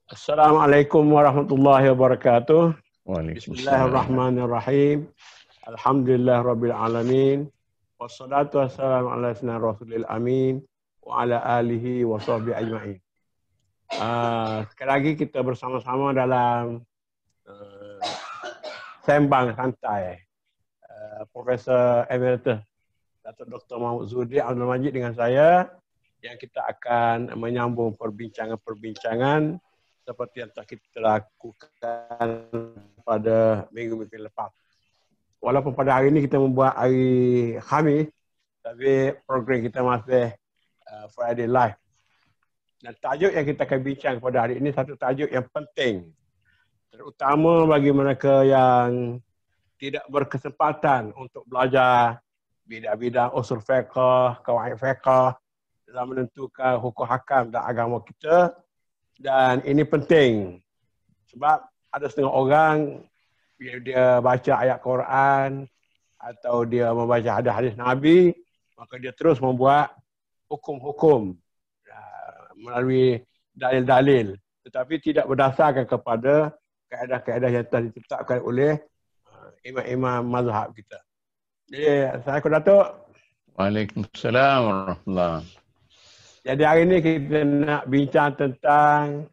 Assalamualaikum warahmatullahi wabarakatuh. Waalaikumsalam. Bismillahirrahmanirrahim. Alhamdulillah rabbil alamin. Wassalatu wassalamu ala sayyidina rasulil amin wa ala alihi wa sahbihi ajma'in. Sekali lagi kita bersama-sama dalam sembang santai Profesor Emeritus Datuk Dr. Mahmud Zuhdi Abdul Majid dengan saya, yang kita akan menyambung perbincangan seperti yang telah kita lakukan pada minggu-minggu lepas. Walaupun pada hari ini kita membuat hari Khamis, tapi program kita masih Friday Live. Dan tajuk yang kita akan bincang pada hari ini satu tajuk yang penting, terutama bagi mereka yang tidak berkesempatan untuk belajar bidang-bidang usul fiqh, qawaid fiqh dalam menentukan hukum hakam dan agama kita. Dan ini penting sebab ada setengah orang bila dia baca ayat Quran atau dia membaca hadis Nabi, maka dia terus membuat hukum-hukum melalui dalil-dalil, tetapi tidak berdasarkan kepada kaedah-kaedah yang telah ditetapkan oleh imam-imam mazhab kita. Jadi, Assalamualaikum Datuk. Waalaikumsalam warahmatullahi. Jadi hari ini kita nak bincang tentang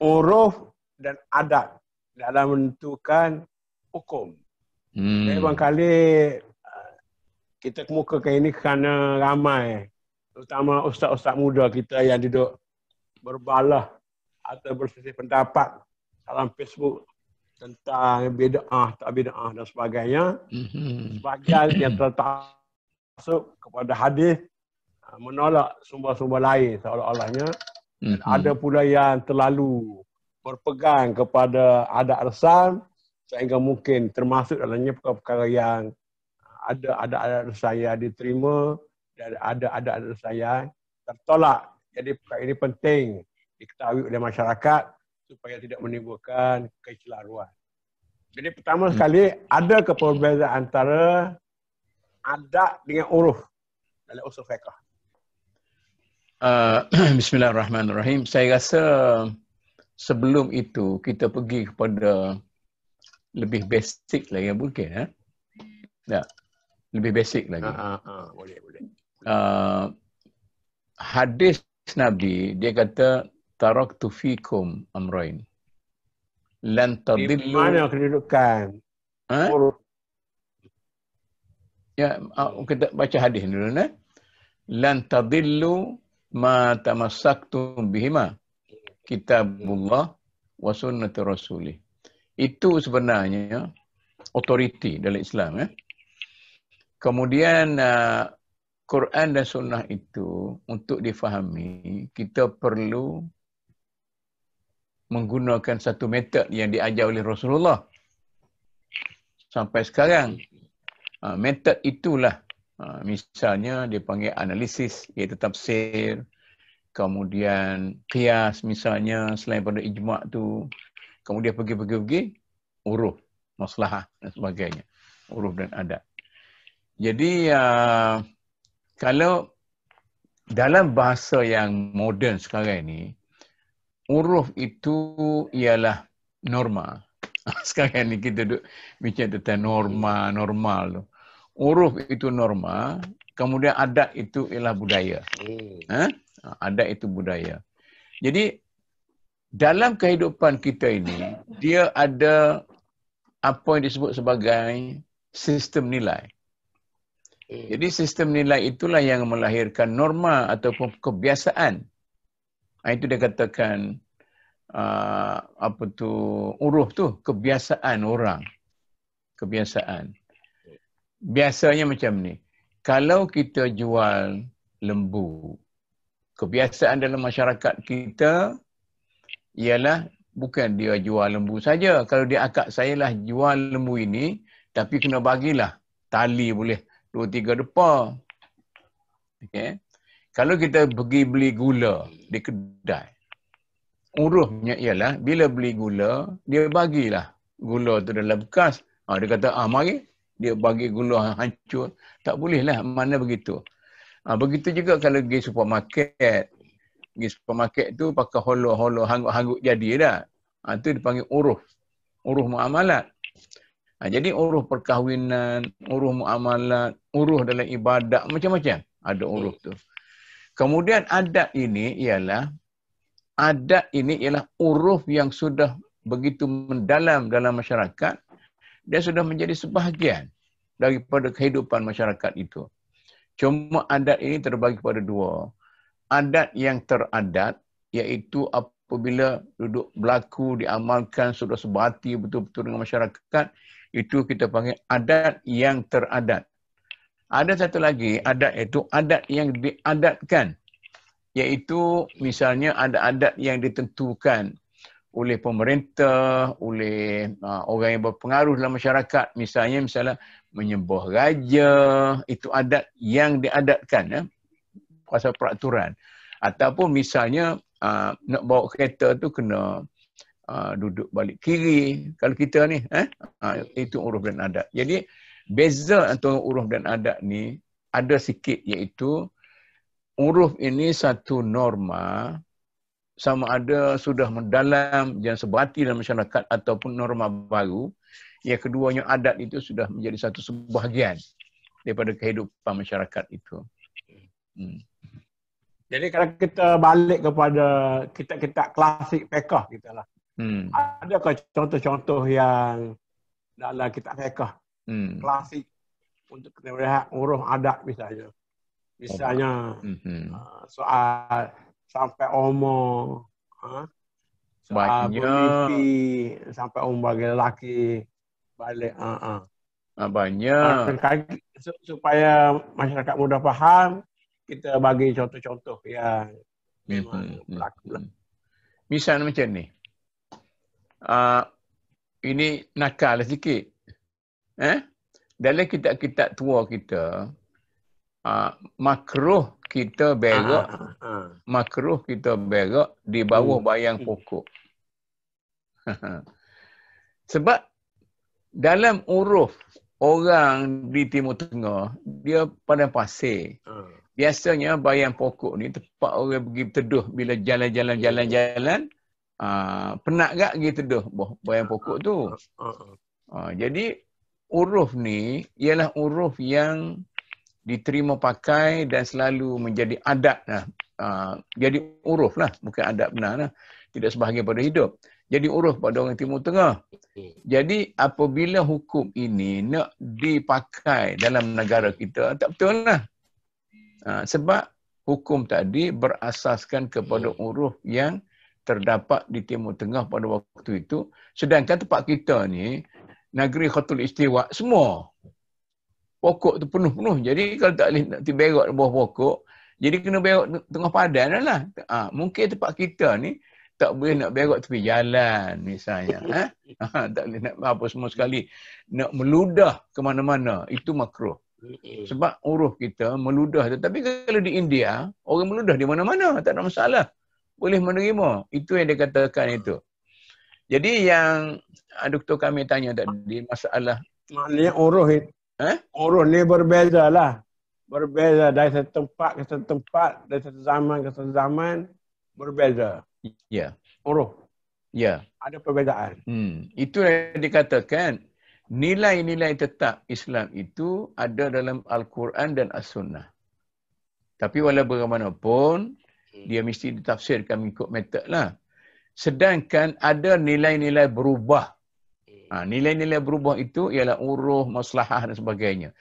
uruf dan adat dalam menentukan hukum. Jadi barangkali kita kemukakan ini kerana ramai, terutama ustaz-ustaz muda kita yang duduk berbalah atau berselisih pendapat dalam Facebook tentang bid'ah, tak bid'ah dan sebagainya. Sebagian yang termasuk kepada hadis menolak sumber-sumber lain seolah-olahnya. Ada pula yang terlalu berpegang kepada adat resam sehingga mungkin termasuk dalamnya perkara-perkara yang ada adat resam yang diterima dan ada adat resam yang tertolak. Jadi perkara ini penting diketahui oleh masyarakat supaya tidak menimbulkan kecelaruan. Jadi pertama sekali, ada perbezaan antara adat dengan uruf dalam usul fiqh? Bismillahirrahmanirrahim. Saya rasa sebelum itu kita pergi kepada lebih basic lagi mungkin. Ya, lebih basic lagi. Boleh. Hadis Nabi dia kata taraktu fikum amrain lan tadillu. Di mana kedudukan? Uruf. Ya, kita baca hadis dulu lan tadillu ma tamassaktum bihima kitabullah wa sunnati rasulih. Itu sebenarnya otoriti dalam Islam. Kemudian Quran dan sunnah itu untuk difahami kita perlu menggunakan satu metod yang diajar oleh Rasulullah sampai sekarang. Metod itulah misalnya dia panggil analisis, iaitu tafsir, kemudian qiyas misalnya selain pada ijma' tu, kemudian pergi uruf, maslahah dan sebagainya, uruf dan adat. Jadi kalau dalam bahasa yang moden sekarang ini, uruf itu ialah norma. Sekarang ni kita duduk bincang tentang normal tu. Uruf itu norma, kemudian adat itu ialah budaya. Adat itu budaya. Jadi dalam kehidupan kita ini, dia ada apa yang disebut sebagai sistem nilai. Jadi sistem nilai itulah yang melahirkan norma ataupun kebiasaan. Itu dia katakan uruf tu, kebiasaan orang. Kebiasaan. Biasanya macam ni. Kalau kita jual lembu, kebiasaan dalam masyarakat kita ialah bukan dia jual lembu saja. Kalau dia akak saya lah jual lembu ini, tapi kena bagilah tali boleh 2-3 depa. Okay. Kalau kita pergi beli gula di kedai, urufnya ialah bila beli gula, dia bagilah gula tu dalam bekas. Dia kata, mari. Dia bagi gula hancur. Tak bolehlah, mana begitu. Begitu juga kalau pergi supermarket. Pergi supermarket tu pakai holo-holo hanggut-hanggut jadi dah. Itu dipanggil uruf. Uruf muamalat. Jadi uruf perkahwinan, uruf muamalat, uruf dalam ibadat, macam-macam ada uruf tu. Kemudian adat ini ialah uruf yang sudah begitu mendalam dalam masyarakat, dia sudah menjadi sebahagian daripada kehidupan masyarakat itu. Cuma adat ini terbagi kepada dua. Adat yang teradat, iaitu apabila duduk berlaku, diamalkan, sudah sebati betul-betul dengan masyarakat, itu kita panggil adat yang teradat. Ada satu lagi, adat itu adat yang diadatkan. Iaitu misalnya ada adat yang ditentukan oleh pemerintah, oleh orang yang berpengaruh dalam masyarakat. Misalnya menyembah raja, itu adat yang diadatkan, ya, pasal peraturan. Ataupun misalnya nak bawa kereta tu kena duduk balik kiri. Kalau kita ni, itu uruf dan adat. Jadi beza antara uruf dan adat ni ada sikit, iaitu uruf ini satu norma, sama ada sudah mendalam dan sebati dalam masyarakat ataupun norma baru. Yang keduanya adat itu sudah menjadi satu sebahagian daripada kehidupan masyarakat itu. Jadi kalau kita balik kepada kitab-kitab klasik fiqh kita lah. Adakah contoh-contoh yang dalam kitab fiqh klasik untuk kita melihat uruf adat misalnya? Misalnya soal sampai umur, soal bermimpi sampai umur bagi lelaki balik. Banyak. Supaya masyarakat mudah faham, kita bagi contoh-contoh yang berlaku. Misal macam ni. Ini nakal sikit. Dalam kitab-kitab tua kita, makruh kita berak, makruh kita berak di bawah bayang pokok. Sebab dalam uruf orang di Timur Tengah, dia padang pasir. Biasanya bayang pokok ni tempat orang pergi berteduh bila jalan-jalan, penat gak pergi teduh bayang pokok tu. Jadi uruf ni ialah uruf yang diterima pakai dan selalu menjadi adat lah. Jadi uruf lah, bukan adat benar lah. Tidak sebahagian pada hidup. Jadi uruf pada orang Timur Tengah. Jadi apabila hukum ini nak dipakai dalam negara kita, tak betul lah. Sebab hukum tadi berasaskan kepada uruf yang terdapat di Timur Tengah pada waktu itu. Sedangkan tempat kita ni, negeri Khatul Istiwa, semua pokok tu penuh-penuh. Jadi kalau tak boleh nak berak di bawah pokok, jadi kena berak tengah padan lah. Mungkin tempat kita ni tak boleh nak berak tepi jalan misalnya. Tak boleh nak apa semua sekali. Nak meludah ke mana-mana, itu makruh. Sebab uruf kita meludah. Tapi kalau di India, orang meludah di mana-mana, tak ada masalah. Boleh menerima. Itu yang dia katakan itu. Jadi yang doktor kami tanya tadi, masalah. Maknanya uruf uruf ni berbeza lah. Berbeza dari satu tempat ke satu tempat, dari satu zaman ke satu zaman, berbeza. Ya. Uruf. Ya. Ada perbezaan. Itu yang dikatakan. Nilai-nilai tetap Islam itu ada dalam Al-Quran dan As-Sunnah. Tapi walaupun bagaimanapun, dia mesti ditafsirkan mengikut metod lah. Sedangkan ada nilai-nilai berubah. Nilai-nilai berubah itu ialah uruf, maslahah dan sebagainya.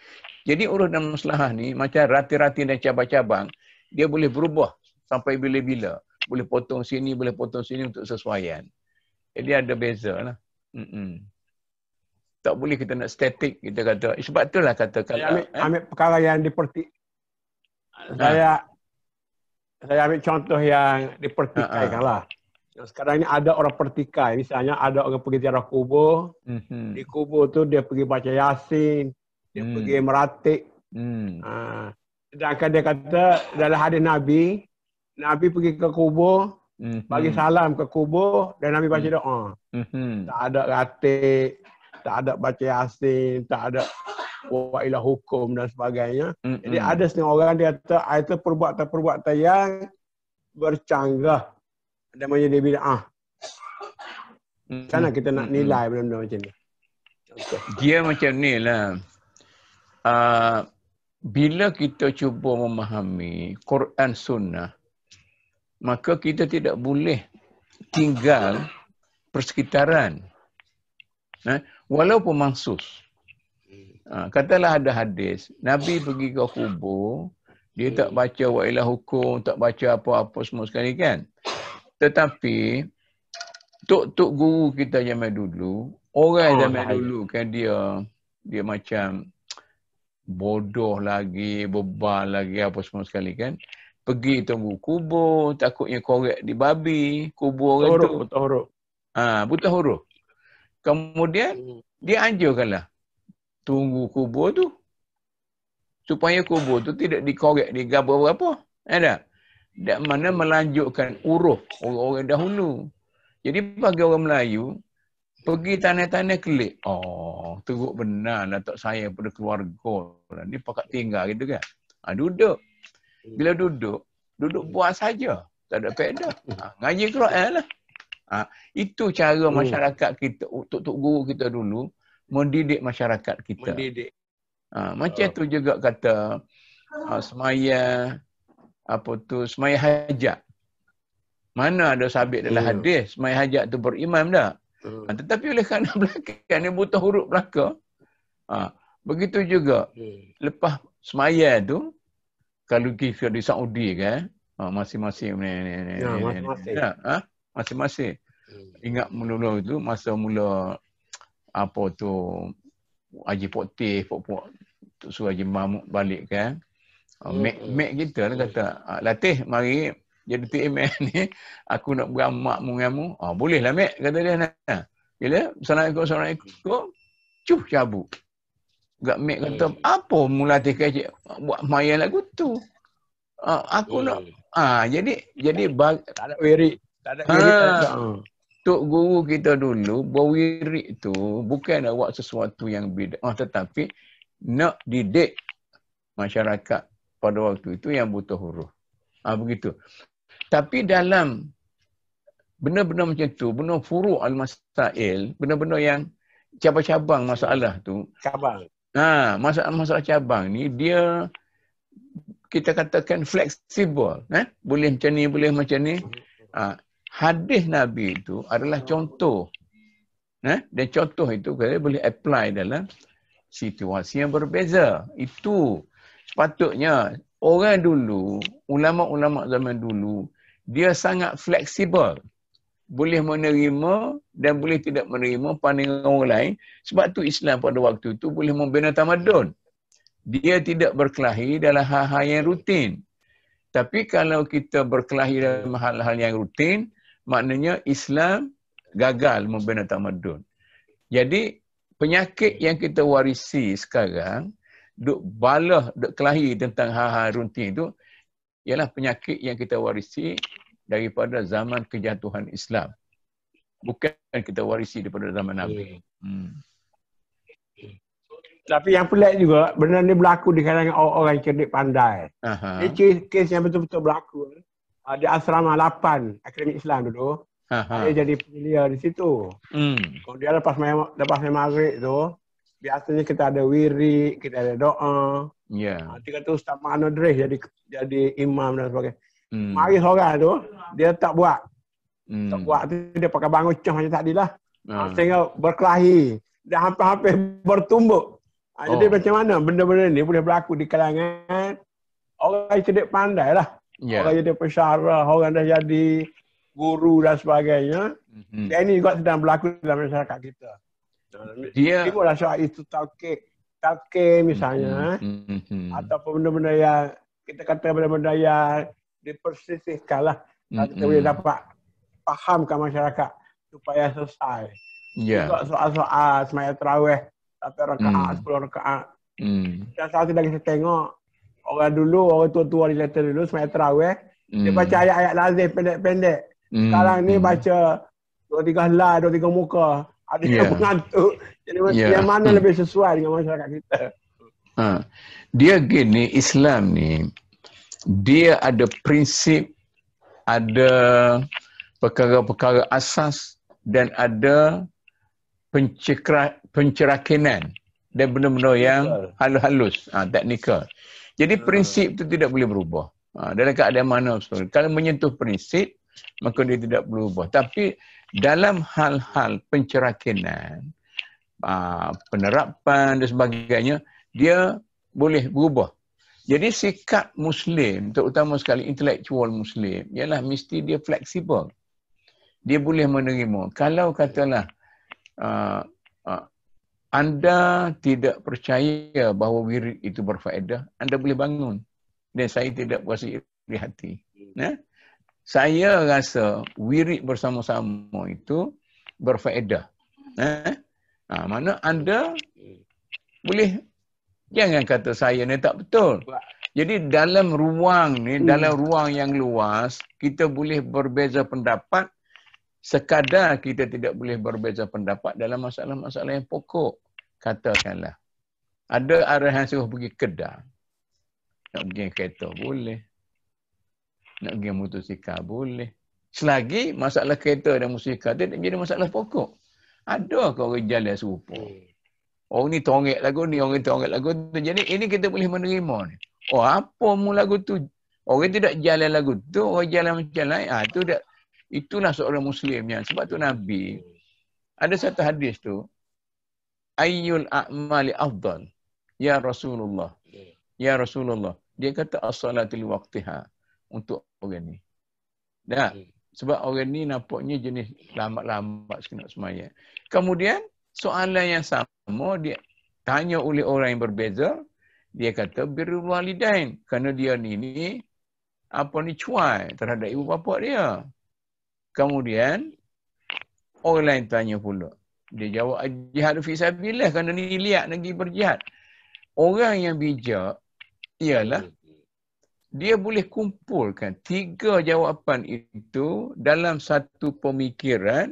Jadi uruf dan maslahah ni macam rati-rati dan cabang-cabang, dia boleh berubah sampai bila-bila. Boleh potong sini, boleh potong sini untuk sesuaian. Jadi ada beza lah. Tak boleh kita nak statik, kita kata. Sebab itulah katakan. Ambil perkara yang saya ambil contoh yang dipertikaikan lah. Sekarang ni ada orang pertikai. Misalnya ada orang pergi ziarah kubur. Di kubur tu dia pergi baca Yasin. Dia pergi meratik. Sedangkan dia kata dalam hadis Nabi, Nabi pergi ke kubur, bagi salam ke kubur dan Nabi baca doa. Tak ada ratik, tak ada baca Yasin, tak ada wailah hukum dan sebagainya. Jadi ada setengah orang dia kata itu perbuatan-perbuatan yang bercanggah. Ada menjadi bid'ah. Macam mana kita nak nilai benda-benda macam ni? Contoh. Dia macam ni lah. Bila kita cuba memahami Quran Sunnah, maka kita tidak boleh tinggal persekitaran. Walaupun mansus. Katalah ada hadis, Nabi pergi ke kubur, dia tak baca wa'ilah hukum, tak baca apa-apa semua sekali kan. Tetapi, tok guru kita zaman dulu, orang zaman dulu kan dia macam bodoh lagi, bebal lagi apa semua sekali kan. Pergi tunggu kubur, takutnya korek di babi, kubur orang tu. Buta huruf. Buta huruf. Kemudian dia anjurkanlah tunggu kubur tu. Supaya kubur tu tidak dikorek, digabar apa. Ada? Dan mana melanjutkan uruf orang-orang dahulu. Jadi bagi orang Melayu, pergi tanah-tanah kelik. Oh, teruk benar lah tak sayang pada keluarga. Ni pakat tinggal gitu kan. Duduk. Bila duduk buat saja. Tak ada faedah. Ngaji Quran lah. Itu cara masyarakat kita, tok guru kita dulu, mendidik masyarakat kita. Mendidik. Macam tu juga kata semaya hajat. Mana ada sabit dalam hadis, semaya hajat tu berimam dah. Tetapi oleh kerana belakang ni buta huruf belakang, begitu juga lepas semaya tu, kalau kita di Saudi kan, masing-masing masing-masing. Ingat mula-mula itu, masa mula apa tu, Haji Poktif, Tok Su Haji Mahmud balik kan. Mek kita lah kata, Latih mari jadi TMN ni, aku nak beramak dengan mu. Boleh lah Mek, kata dia. Bila Assalamualaikum, cuh cabut. Gak Mek kata, apa mu Latih kecik buat maya lagu tu? Aku nak. Jadi tak ada wirid. Tak ada wirid. Tok guru kita dulu, berwirid tu bukan nak buat sesuatu yang bid'ah, tetapi nak didik masyarakat pada waktu itu yang buta huruf. Begitu. Tapi dalam benda-benda macam tu, benda furu' al-masail, benda-benda yang cabang-cabang masalah tu. Cabang. Masalah cabang ni, dia kita katakan fleksibel. Boleh macam ni, boleh macam ni. Hadis Nabi itu adalah contoh. Dan contoh itu kita boleh apply dalam situasi yang berbeza. Itu sepatutnya orang dulu, ulama-ulama zaman dulu, dia sangat fleksibel. Boleh menerima dan boleh tidak menerima pandangan orang lain. Sebab tu Islam pada waktu itu boleh membina tamadun. Dia tidak berkelahi dalam hal-hal yang rutin. Tapi kalau kita berkelahi dalam hal-hal yang rutin, maknanya Islam gagal membina tamadun. Jadi penyakit yang kita warisi sekarang, duk kelahi tentang hal-hal rutin itu, ialah penyakit yang kita warisi daripada zaman kejatuhan Islam. Bukan kita warisi daripada zaman Nabi. Tapi yang pelik juga, benda ni berlaku di kalangan orang cerdik pandai. Ini kes yang betul-betul berlaku. Di asrama 8 Akademi Islam dulu. Dia jadi pemulia di situ. Kemudian lepas maghrib tu, biasanya kita ada wirid, kita ada doa. Dia kata Ustaz Ma'ano Dres jadi imam dan sebagainya. Mari seorang tu, dia tak buat. Tak buat tu, dia pakai bangun cah macam tadi lah. Sehingga berkelahi. Dia hampir-hampir bertumbuk. Jadi macam mana benda-benda ni boleh berlaku di kalangan orang cerdik pandai lah. Orang jadi pensyarah, orang dah jadi guru dan sebagainya. Dan ini juga sedang berlaku dalam masyarakat kita. Timbullah soal itu talqin misalnya. Ataupun benda-benda yang, kita kata benda-benda yang dipersisihkan lah. Kita boleh dapat fahamkan masyarakat supaya selesai. Juga soal-soal semaya tarawih, 8 rakaat, 10 rakaat. Dan saat lagi saya tengok, orang dulu, orang tua-tua di letter dulu, semaya tarawih, dia baca ayat-ayat lazim pendek-pendek. Sekarang ni baca 2-3 helai, 2-3 muka. Ada yang mengantuk. Jadi yang mana lebih sesuai dengan masyarakat kita? Dia gini, Islam ni, dia ada prinsip ada perkara-perkara asas dan ada pencerakinan dan benda-benda yang halus-halus, teknikal. Jadi prinsip itu tidak boleh berubah. Dalam keadaan mana pun. Kalau menyentuh prinsip, maka dia tidak berubah. Tapi dalam hal-hal pencerakinan, penerapan dan sebagainya, dia boleh berubah. Jadi sikap Muslim, terutama sekali intelektual Muslim, ialah mesti dia fleksibel. Dia boleh menerima. Kalau katalah anda tidak percaya bahawa wirid itu berfaedah, anda boleh bangun. Dan saya tidak berasa iri hati. Saya rasa wirid bersama-sama itu berfaedah. Mana anda boleh, jangan kata saya ni tak betul. Jadi dalam ruang ni, dalam ruang yang luas, kita boleh berbeza pendapat sekadar kita tidak boleh berbeza pendapat dalam masalah-masalah yang pokok. Katakanlah, ada arahan suruh pergi Kedah. Nak pergi kereta boleh. Nak pergi motosikal boleh. Selagi masalah kereta dan motosikal itu menjadi masalah pokok. Ada ke orang jalan serupa? Orang ni tongek lagu ni, orang ni tongek lagu tu. Jadi ini kita boleh menerima ni. Oh, apa mu lagu tu? Orang tidak jalan lagu tu, orang jalan macam lain. Itulah seorang Muslimnya. Sebab tu Nabi, ada satu hadis tu, Ayyul a'mali afdal. Ya Rasulullah. Ya Rasulullah. Dia kata as-salatul waqtiha. Untuk orang ni. Sebab orang ni nampaknya jenis lambat-lambat sekejap semaya. Kemudian, soalan yang sama dia tanya oleh orang yang berbeza. Dia kata birrul walidain. Kerana dia ni cuai terhadap ibu bapa dia. Kemudian, orang lain tanya pula. Dia jawab jihad fi sabilillah kerana ni lihat lagi berjihad. Orang yang bijak ialah dia boleh kumpulkan 3 jawapan itu dalam satu pemikiran.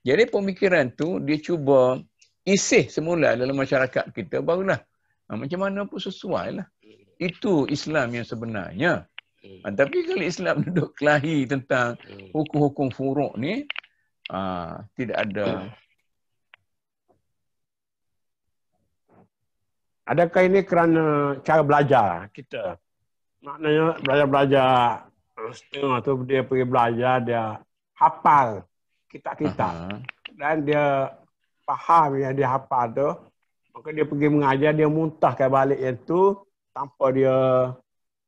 Jadi pemikiran tu dia cuba isih semula dalam masyarakat kita, barulah macam mana pun sesuai lah. Itu Islam yang sebenarnya. Tapi kalau Islam duduk kelahi tentang hukum-hukum furuk ni, tidak ada. Adakah ini kerana cara belajar kita? Maknanya belajar setengah tu dia pergi belajar, dia hafal kitab-kitab. Dan dia faham yang dia hafal tu. Maka dia pergi mengajar, dia muntahkan balik yang tu tanpa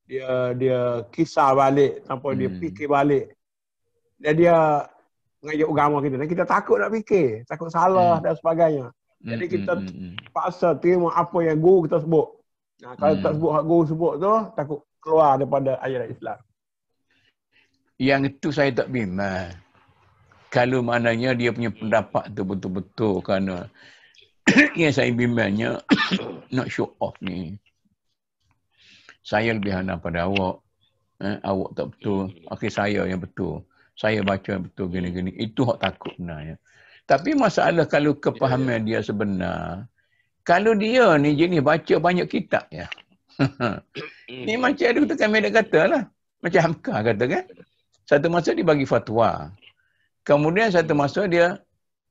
dia kisah balik, tanpa dia fikir balik. Dan dia mengajar agama kita. Dan kita takut nak fikir, takut salah dan sebagainya. Jadi kita paksa terima apa yang guru kita sebut. Kalau tak sebut hak guru sebut tu, takut keluar daripada ajaran Islam. Yang itu saya tak bimbang. Kalau maknanya dia punya pendapat tu betul-betul kerana yang saya bimbangnya nak show off ni. Saya lebih handal pada awak. Awak tak betul. Akhir saya yang betul. Saya baca yang betul gini-gini. Itu hak takut sebenarnya. Tapi masalah kalau kepahaman dia sebenar, kalau dia ni jenis baca banyak kitab ya. Ni macam ada Dr. Kamil kata lah. Macam Hamka kata kan. Satu masa dia bagi fatwa. Kemudian satu masa dia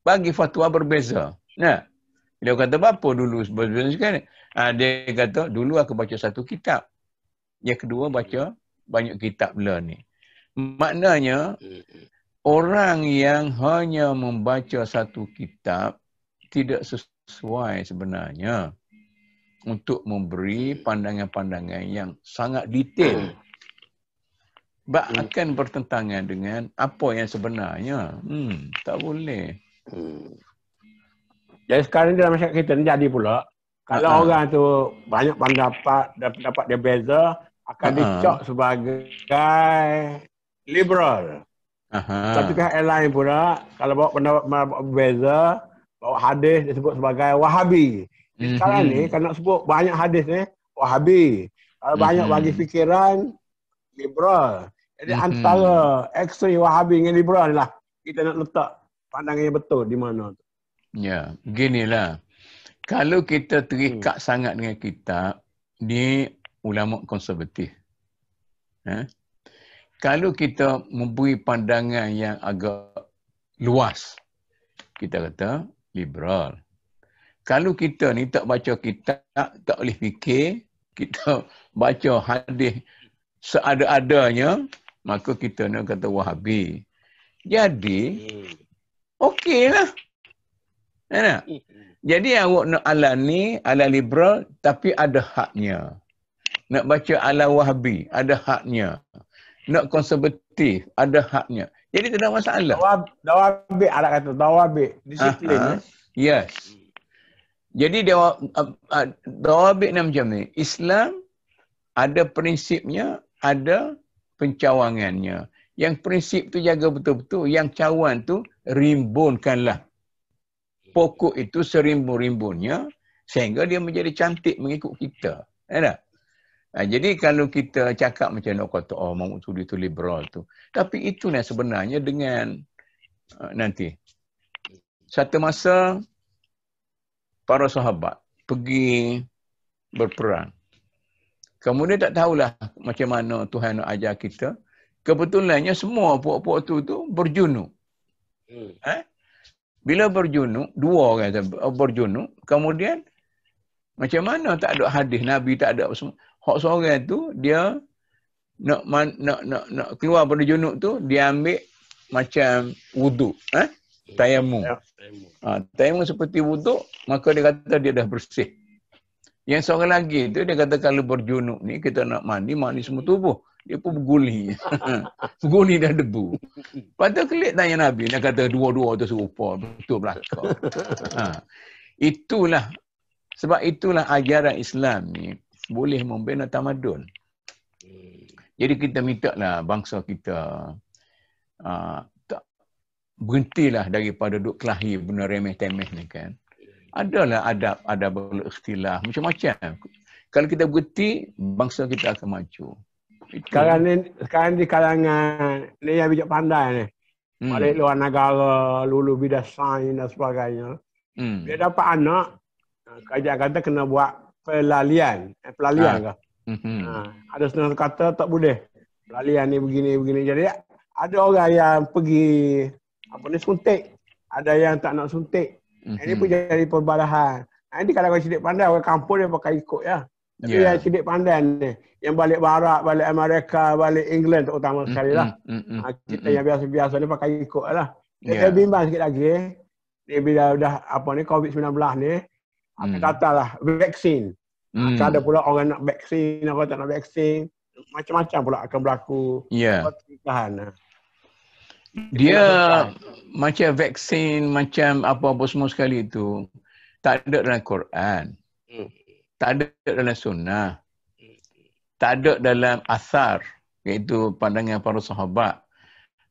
bagi fatwa berbeza. Dia kata apa dulu berbeza kan? Dia kata dulu aku baca satu kitab. Yang kedua baca banyak kitab pula ni. Maknanya orang yang hanya membaca satu kitab tidak sesuai sebenarnya untuk memberi pandangan-pandangan yang sangat detail. Akan bertentangan dengan apa yang sebenarnya. Tak boleh. Jadi sekarang ni dalam masyarakat kita ni jadi pula, kalau orang tu banyak pendapat dan pendapat dia beza, akan dicok sebagai liberal. Satu pihak yang lain pula, kalau bawa pendapat berbeza, bawa hadis disebut sebagai Wahabi. Sekarang ni, kalau nak sebut banyak hadis ni, Wahabi. Kalau banyak bagi fikiran, liberal. Jadi antara ekstrim Wahabi dengan liberal lah, kita nak letak pandangan yang betul di mana tu. Ya, beginilah. Kalau kita terikat sangat dengan kitab, ni ulama konservatif. kalau kita memberi pandangan yang agak luas, kita kata liberal. Kalau kita ni tak baca kitab, tak boleh fikir, kita baca hadis seada-adanya, maka kita nak kata Wahabi. Jadi, okeylah. Kan? Jadi awak nak ala ni, ala liberal, tapi ada haknya. Nak baca ala Wahabi, ada haknya. Nak konservatif, ada haknya. Jadi tak ada masalah. Dawabik, ada kata dawabik, disiplin. Yes. Jadi dawabik ni macam ni. Islam ada prinsipnya, ada pencawangannya. Yang prinsip tu jaga betul-betul. Yang cawan tu rimbunkanlah. Pokok itu serimbun-rimbunnya sehingga dia menjadi cantik mengikut kita. Tak? Jadi kalau kita cakap macam nak kata, oh Mahmud Sudi itu liberal tu. Tapi itulah sebenarnya dengan nanti. Satu masa para sahabat pergi berperang. Kemudian tak tahulah macam mana Tuhan nak ajar kita. Kebetulannya semua puak-puak tu berjunuk. Bila berjunuk, dua orang berjunuk, kemudian macam mana tak ada hadis Nabi, tak ada semua. Hak seorang tu dia nak keluar pada junuk tu, dia ambil macam wuduk, tayamum. Tayamum seperti wuduk, maka dia kata dia dah bersih. Yang seorang lagi tu dia kata kalau berjunuk ni kita nak mandi semua tubuh. Dia pun berguli. Berguli dah debu. Lepas tu kelik tanya Nabi. Dia kata dua-dua tu serupa. Betul belakang. Itulah. Sebab itulah ajaran Islam ni boleh membina tamadun. Jadi kita minta lah bangsa kita tak berhentilah daripada duk kelahi benda remeh-temeh ni kan. Adalah adab berikhtilaf. Macam-macam. Kalau kita berhenti, bangsa kita akan maju. Sekarang di kalangan ni yang bijak pandai ni. Balik luar negara, lulu bidang sains dan sebagainya. Dia dapat anak, kajian kata kena buat pelalian. Pelalian ke? Ada setengah kata tak boleh. Pelalian ni begini. Jadi ada orang yang pergi suntik. Ada yang tak nak suntik. Ini pun jadi perbalahan. Nanti kalau sidik pandai, orang kampung dia pakai ikut ya. Tapi yang sidik pandai ni, yang balik Barat, balik Amerika, balik England terutama sekali lah. Kita yang biasa-biasa ni pakai ikut lah. Saya bimbang sikit lagi, ni bila dah COVID-19 ni, akan datanglah vaksin. Akan ada pula orang nak vaksin, apa tak nak vaksin. Macam-macam pula akan berlaku. Pernikahan. Dia macam vaksin, macam apa-apa semua sekali tu, tak ada dalam Quran. Tak ada dalam sunnah. Tak ada dalam asar, iaitu pandangan para sahabat.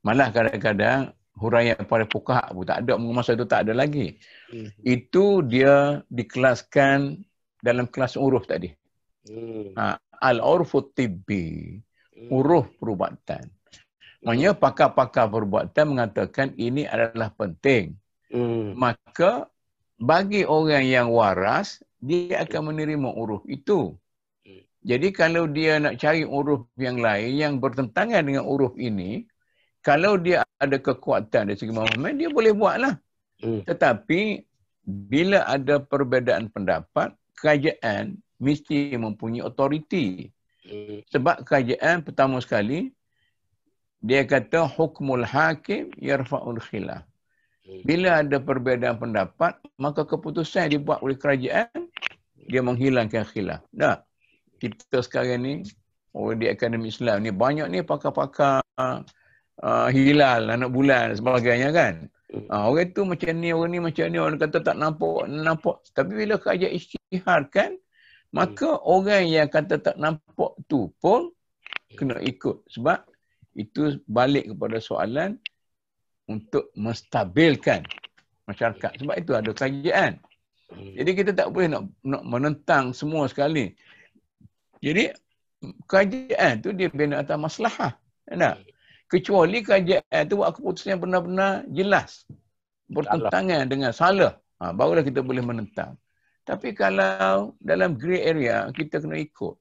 Malah kadang-kadang huraian para fuqaha pun tak ada, masa itu tak ada lagi. Itu dia dikelaskan dalam kelas uruf tadi. Al-urfu tibbi, uruf perubatan. Maksudnya pakar-pakar perubatan mengatakan ini adalah penting. Maka bagi orang yang waras, dia akan menerima uruf itu. Jadi kalau dia nak cari uruf yang lain yang bertentangan dengan uruf ini, kalau dia ada kekuatan dari segi pemahaman, dia boleh buatlah. Tetapi bila ada perbezaan pendapat, kerajaan mesti mempunyai otoriti. Sebab kerajaan pertama sekali, dia kata hukmul hakim yarfa'ul khilaf. Bila ada perbezaan pendapat, maka keputusan yang dibuat oleh kerajaan, dia menghilangkan khilaf. Tak? Kita sekarang ni, di Akademi Islam ni, banyak ni pakar-pakar hilal, anak bulan dan sebagainya kan. Orang tu macam ni, orang ni macam ni, orang kata tak nampak. Tapi bila kerajaan isytiharkan, maka orang yang kata tak nampak tu pun kena ikut. Sebab itu balik kepada soalan untuk menstabilkan masyarakat. Sebab itu ada kerajaan. Jadi kita tak boleh nak menentang semua sekali. Jadi kerajaan tu dia bina atas maslahah. Tak? Kecuali kerajaan tu buat keputusan yang benar-benar jelas. Bertentangan dengan salah. Barulah kita boleh menentang. Tapi kalau dalam grey area, kita kena ikut.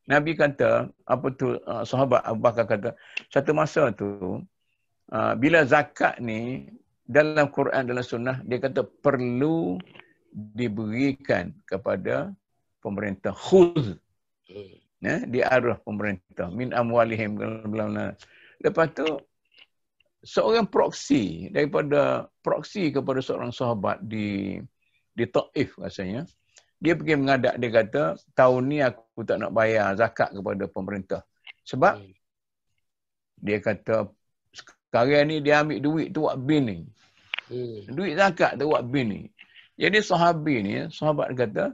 Nabi kata, sahabat Abu Bakar kata, satu masa tu, bila zakat ni, dalam Quran, dalam sunnah, dia kata perlu diberikan kepada pemerintah. Khuz. Diarah pemerintah. Min amwalihim. Lepas tu, seorang proksi, daripada proksi kepada seorang sahabat di Taif rasanya, dia pergi mengadap, dia kata, tahun ni aku tak nak bayar zakat kepada pemerintah. Sebab dia kata, sekarang ni dia ambil duit tu buat bin ni. Duit zakat tu buat bin ni. Jadi sahabat kata,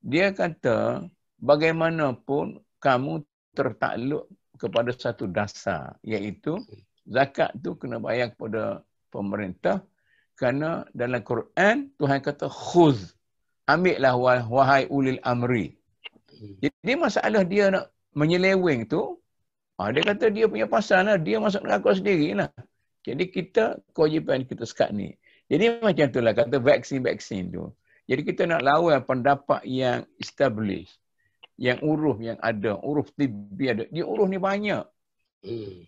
dia kata, bagaimanapun kamu tertakluk kepada satu dasar, iaitu zakat tu kena bayar kepada pemerintah, kerana dalam Quran, Tuhan kata, khuz. Ambillah wahai ulil amri. Jadi masalah dia nak menyeleweng tu, dia kata dia punya pasal lah, dia masuk neraka sendirilah. Jadi kita, kewajipan kita sekat ni. Jadi macam itulah kata vaksin tu. Jadi kita nak lawan pendapat yang established, yang uruf yang ada, uruf tibi ada. Dia uruf ni banyak.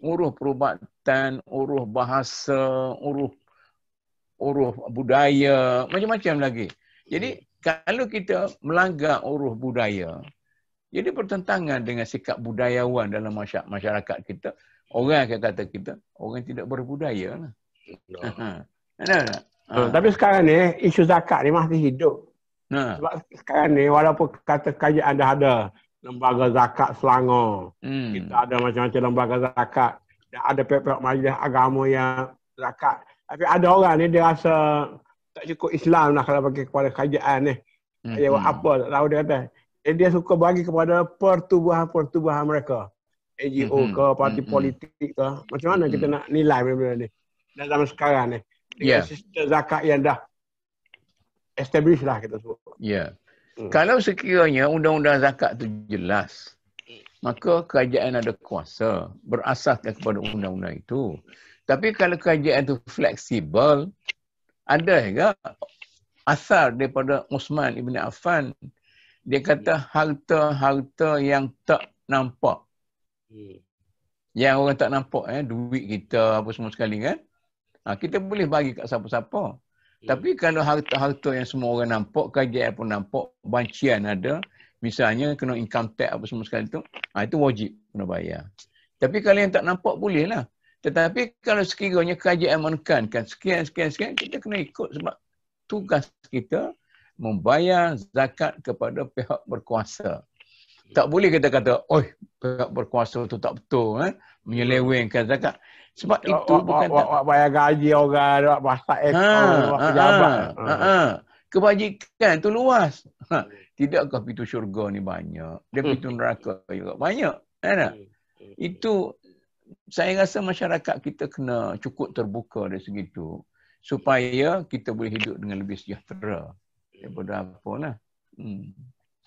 Uruf perubatan, uruf bahasa, uruf budaya, macam-macam lagi. Jadi kalau kita melanggar uruf budaya, jadi bertentangan dengan sikap budayawan dalam masyarakat kita. Orang akan kata kita, orang tidak berbudaya lah. Tapi sekarang ni, isu zakat ni masih hidup. Sebab sekarang ni, walaupun kata kerajaan dah ada lembaga zakat Selangor, kita ada macam-macam lembaga zakat, dan ada pihak-pihak majlis agama yang zakat. Tapi ada orang ni, dia rasa tak cukup Islam lah kalau bagi kepada kerajaan ni. Dia buat apa, tak tahu dia kata. Dia suka bagi kepada pertubuhan mereka. NGO ke, parti politik ke. Macam mana kita nak nilai benda-benda ni? Dan zaman sekarang ni. Dengan sistem zakat yang dah established lah kita sebut. Kalau sekiranya undang-undang zakat tu jelas, maka kerajaan ada kuasa berasaskan kepada undang-undang itu. Tapi kalau kerajaan tu fleksibel, ada juga asar daripada Uthman Ibn Affan. Dia kata harta-harta yang tak nampak. Yang orang tak nampak, duit kita apa semua sekali kan. Kita boleh bagi kat siapa-siapa. Tapi kalau harta-harta yang semua orang nampak, kerajaan pun nampak, bancian ada, misalnya kena income tax apa semua sekali tu, itu wajib kena bayar. Tapi kalau yang tak nampak bolehlah. Tetapi kalau sekiranya kerajaan menekankan sekian, kita kena ikut sebab tugas kita membayar zakat kepada pihak berkuasa. Tak boleh kita kata, pihak berkuasa tu tak betul, menyelewengkan zakat. Sebab itu bukan bayar gaji orang, masak ekor, pejabat. Kebajikan tu luas. Tidakkah pintu syurga ni banyak? Dia pintu neraka juga banyak. Itu saya rasa masyarakat kita kena cukup terbuka dari segi itu supaya kita boleh hidup dengan lebih sejahtera daripada apalah.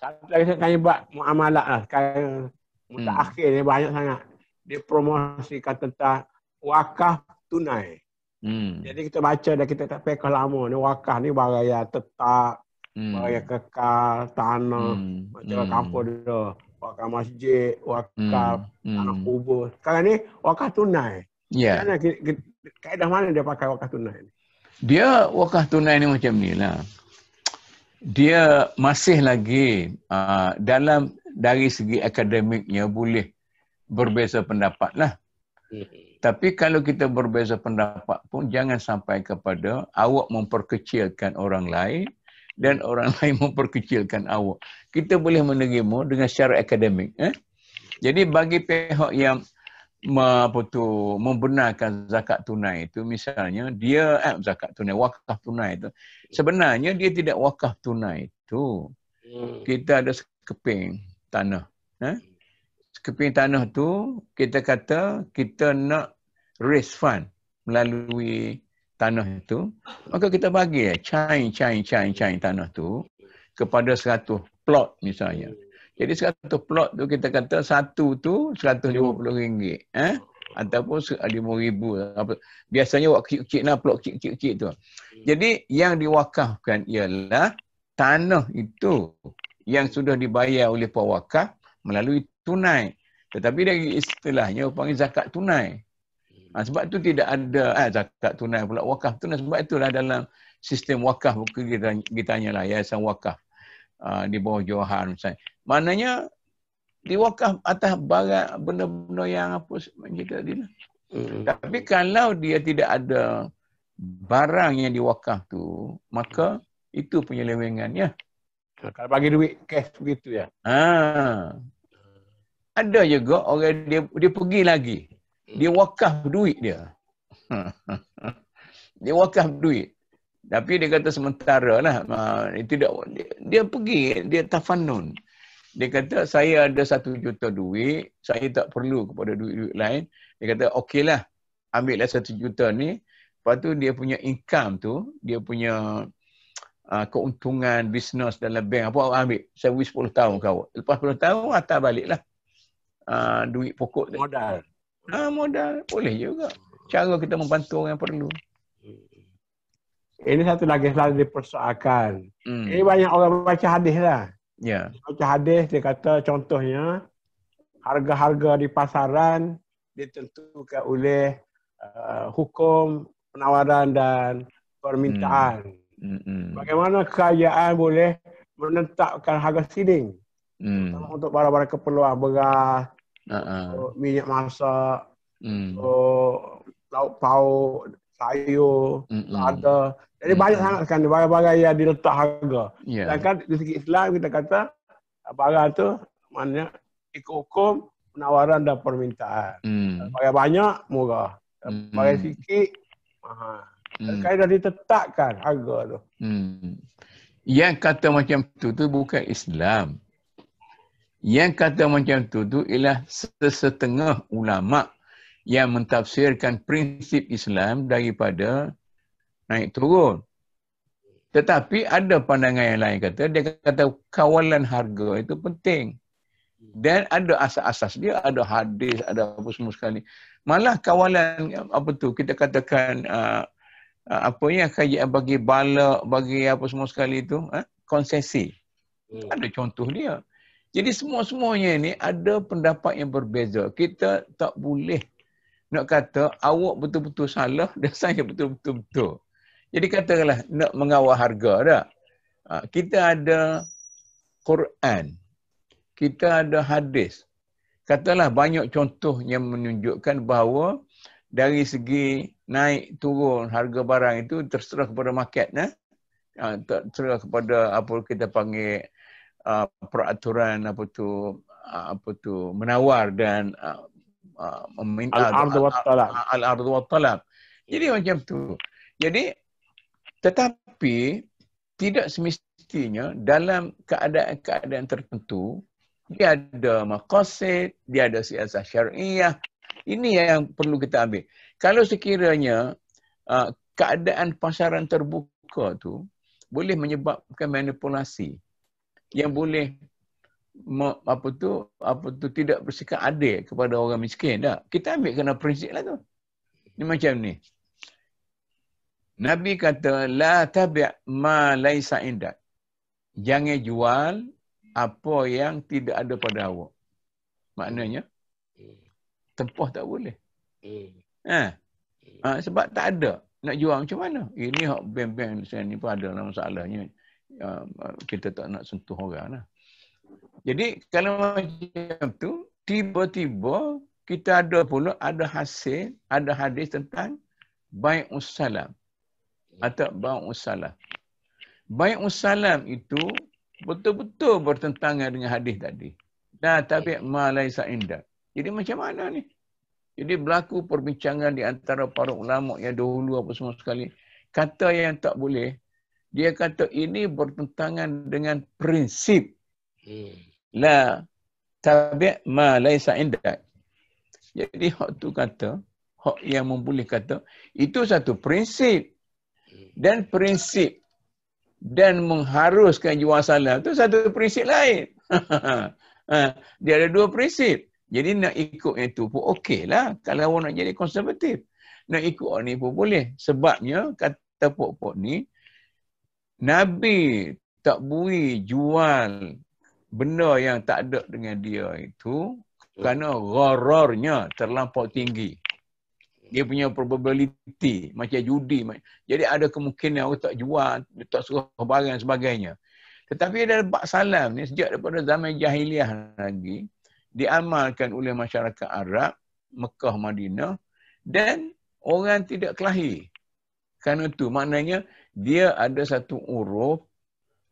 Satu lagi saya tanya buat muamalat lah. Sekarang mutakhir ni banyak sangat. Dia promosikan tentang wakaf tunai. Jadi kita baca dah, kita tak pekah lama ni, wakaf ni barang yang tetap, barang yang kekal, tanah, macam kampung dia. Wakaf masjid, wakaf tanah kubur. Sekarang ni wakaf tunai. Kaedah mana dia pakai wakaf tunai ni? Dia wakaf tunai ni macam ni lah. Dia masih lagi dari segi akademiknya boleh berbeza pendapat lah. Tapi kalau kita berbeza pendapat pun jangan sampai kepada awak memperkecilkan orang lain dan orang lain memperkecilkan awak. Kita boleh menerima dengan secara akademik. Jadi bagi pihak yang membenarkan zakat tunai itu, misalnya dia zakat tunai, wakaf tunai itu, sebenarnya dia tidak wakaf tunai itu. Kita ada sekeping tanah. Sekeping tanah tu kita kata kita nak raise fund melalui tanah itu, maka kita bagi cain tanah tu kepada 100 plot misalnya. Jadi 100 plot tu kita kata satu tu RM150 ataupun RM5,000. Biasanya waktu kecil-kecil lah, plot kecil-kecil tu. Jadi yang diwakafkan ialah tanah itu yang sudah dibayar oleh pewakaf melalui tunai. Tetapi dari istilahnya panggil zakat tunai. Sebab tu tidak ada zakat tunai pula, wakaf tunai. Sebab itulah dalam sistem wakaf, kita tanyalah yayasan wakaf di bawah Johan misalnya. Maknanya diwakaf atas barang benda-benda yang apa kita tadi lah. Tapi kalau dia tidak ada barang yang diwakaf tu, maka itu penyelewengannya. Kalau bagi duit cash begitu ya. Ada juga orang dia pergi lagi. Dia wakaf duit dia. Dia wakaf duit. Tapi dia kata sementara lah. Dia pergi, dia tafannun. Dia kata saya ada 1 juta duit, saya tak perlu kepada duit-duit lain. Dia kata okeylah, ambillah 1 juta ni. Lepas tu dia punya income tu, dia punya keuntungan bisnes dalam bank, apa ambil? Saya 10 tahun kau. Lepas 10 tahun, hantar baliklah duit pokok. Modal. Modal. Boleh juga. Cara kita membantu orang yang perlu. Ini satu lagi selalu dipersoalkan. Ini banyak orang baca hadis lah. Ya. Baca hadis, dia kata contohnya, harga-harga di pasaran ditentukan oleh hukum penawaran dan permintaan. Bagaimana kerajaan boleh menetapkan harga seeding untuk barang-barang keperluan, beras, minyak masak, lauk pauk, sayur, lada. Jadi banyak sangat sekarang barang-barang yang diletak harga. Sedangkan di segi Islam kita kata barang tu maknanya ikut hukum penawaran dan permintaan. Barang banyak murah, barang sikit mahal. Sekarang dah ditetapkan harga tu. Yang kata macam tu bukan Islam. Yang kata macam tu ialah sesetengah ulama yang mentafsirkan prinsip Islam daripada naik turun. Tetapi ada pandangan yang lain kata, dia kata kawalan harga itu penting. Dan ada asas-asas dia, ada hadis, ada apa semua sekali. Malah kawalan apa tu, kita katakan apa yang kajian bagi balak, bagi apa semua sekali itu, konsesi. Ada contoh dia. Jadi semua-semuanya ini ada pendapat yang berbeza. Kita tak boleh nak kata awak betul-betul salah dan saya betul-betul. Jadi katakanlah nak mengawal harga tak? Kita ada Quran. Kita ada hadis. Katalah banyak contoh yang menunjukkan bahawa dari segi naik turun harga barang itu terserah kepada market, terserah kepada apa kita panggil peraturan apa tu menawar dan meminta al-ardu wa talab. Jadi macam tu. Jadi tetapi tidak semestinya dalam keadaan tertentu dia ada maqasid, dia ada siasat syariah. Ini yang perlu kita ambil. Kalau sekiranya keadaan pasaran terbuka tu boleh menyebabkan manipulasi yang boleh tidak bersikap adil kepada orang miskin, tak? Kita ambil kena prinsip lah tu. Ni macam ni. Nabi kata la tabi' ma laisa indak. Jangan jual apa yang tidak ada pada awak. Maknanya tempah tak boleh. Sebab tak ada. Nak jual macam mana? Ini hak bank-bank ni pun ada masalahnya. Kita tak nak sentuh orang lah. Jadi kalau macam tu, tiba-tiba kita ada pula ada hasil, ada hadis tentang bai'us salam atau bai'us salam. Bai'us salam itu betul-betul bertentangan dengan hadis tadi. La tabi' ma laisa indak. Jadi macam mana ni? Jadi berlaku perbincangan di antara para ulama yang dahulu apa semua sekali. Kata yang tak boleh, dia kata ini bertentangan dengan prinsip. La tabi' ma laisa indak. Jadi hak tu kata, hak yang memboleh kata, itu satu prinsip. Dan prinsip dan mengharuskan jual salam itu satu prinsip lain. Dia ada dua prinsip. Jadi nak ikut itu pun okey lah. Kalau orang nak jadi konservatif. Nak ikut ni pun boleh. Sebabnya kata pokok ni, Nabi tak boleh jual benda yang tak ada dengan dia itu kerana ghararnya terlampau tinggi. Dia punya probability macam judi. Jadi ada kemungkinan orang tak jual, dia tak suruh barang dan sebagainya. Tetapi dalam bab salam ni sejak daripada zaman jahiliah lagi diamalkan oleh masyarakat Arab, Mekah, Madinah dan orang tidak kelahi. Kerana itu maknanya dia ada satu uruf,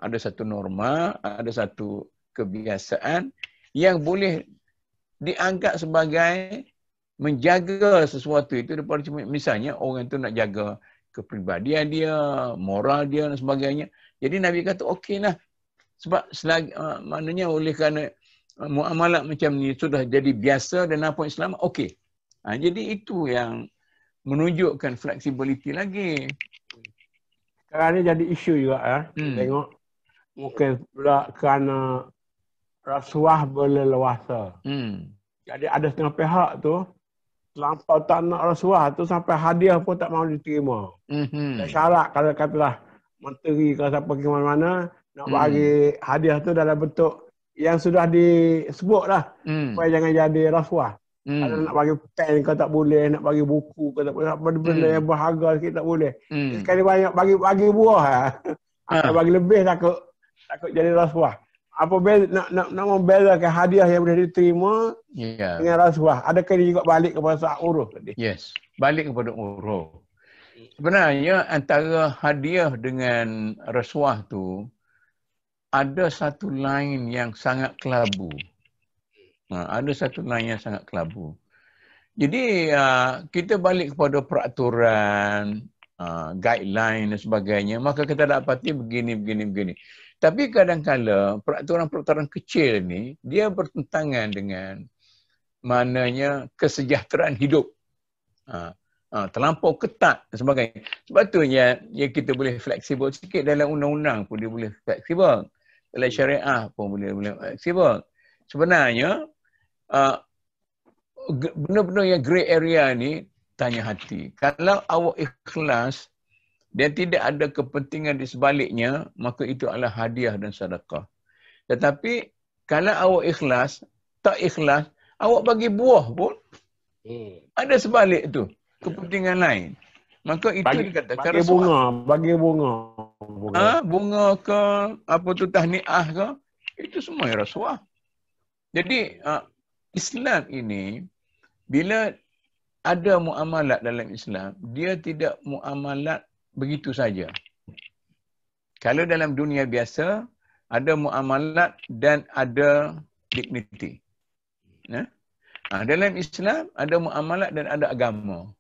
ada satu norma, ada satu kebiasaan yang boleh dianggap sebagai menjaga sesuatu itu daripada misalnya orang itu nak jaga kepribadian dia, moral dia dan sebagainya. Jadi Nabi kata okeylah. Sebab selagi, maknanya oleh kerana muamalat macam ni sudah jadi biasa dan apa Islam, okey. Jadi itu yang menunjukkan flexibility lagi. Sekarang ni jadi isu juga Tengok mungkin pula kerana rasuah berleluasa. Jadi ada setengah pihak tu terlampau tak nak rasuah tu sampai hadiah pun tak mahu diterima. Dan syarat kalau katalah menteri ke siapa pergi mana-mana nak bagi hadiah tu dalam bentuk yang sudah disebut lah. Supaya jangan jadi rasuah. Kalau nak bagi pen ke tak boleh, nak bagi buku ke tak boleh, benda yang berharga sikit tak boleh. Sekali banyak bagi buah Kalau bagi lebih takut jadi rasuah. Apa nak membezakan hadiah yang boleh diterima dengan rasuah? Adakah dia juga balik kepada soal uruf tadi? Yes, balik kepada uruf. Sebenarnya antara hadiah dengan rasuah tu ada satu line yang sangat kelabu. Ada satu line yang sangat kelabu. Jadi kita balik kepada peraturan, guideline dan sebagainya, maka kita dapati begini. Tapi kadang-kala peraturan-peraturan kecil ni dia bertentangan dengan maknanya kesejahteraan hidup. Terlampau ketat dan sebagainya. Sebab tu ya kita boleh fleksibel sikit dalam undang-undang pun dia boleh fleksibel. Dalam syariah pun boleh fleksibel. Sebenarnya benda-benda yang grey area ni tanya hati. Kalau awak ikhlas dan tidak ada kepentingan di sebaliknya, maka itu adalah hadiah dan sedekah. Tetapi kalau awak ikhlas, tak ikhlas, awak bagi buah pun ada sebalik tu, kepentingan lain. Maka itu dikatakan bagi bunga. Bunga ke, apa tu tahniah ke, itu semua rasuah. Jadi Islam ini bila ada muamalat dalam Islam, dia tidak muamalat begitu saja. Kalau dalam dunia biasa, ada muamalat dan ada dignity. Dalam Islam, ada muamalat dan ada agama.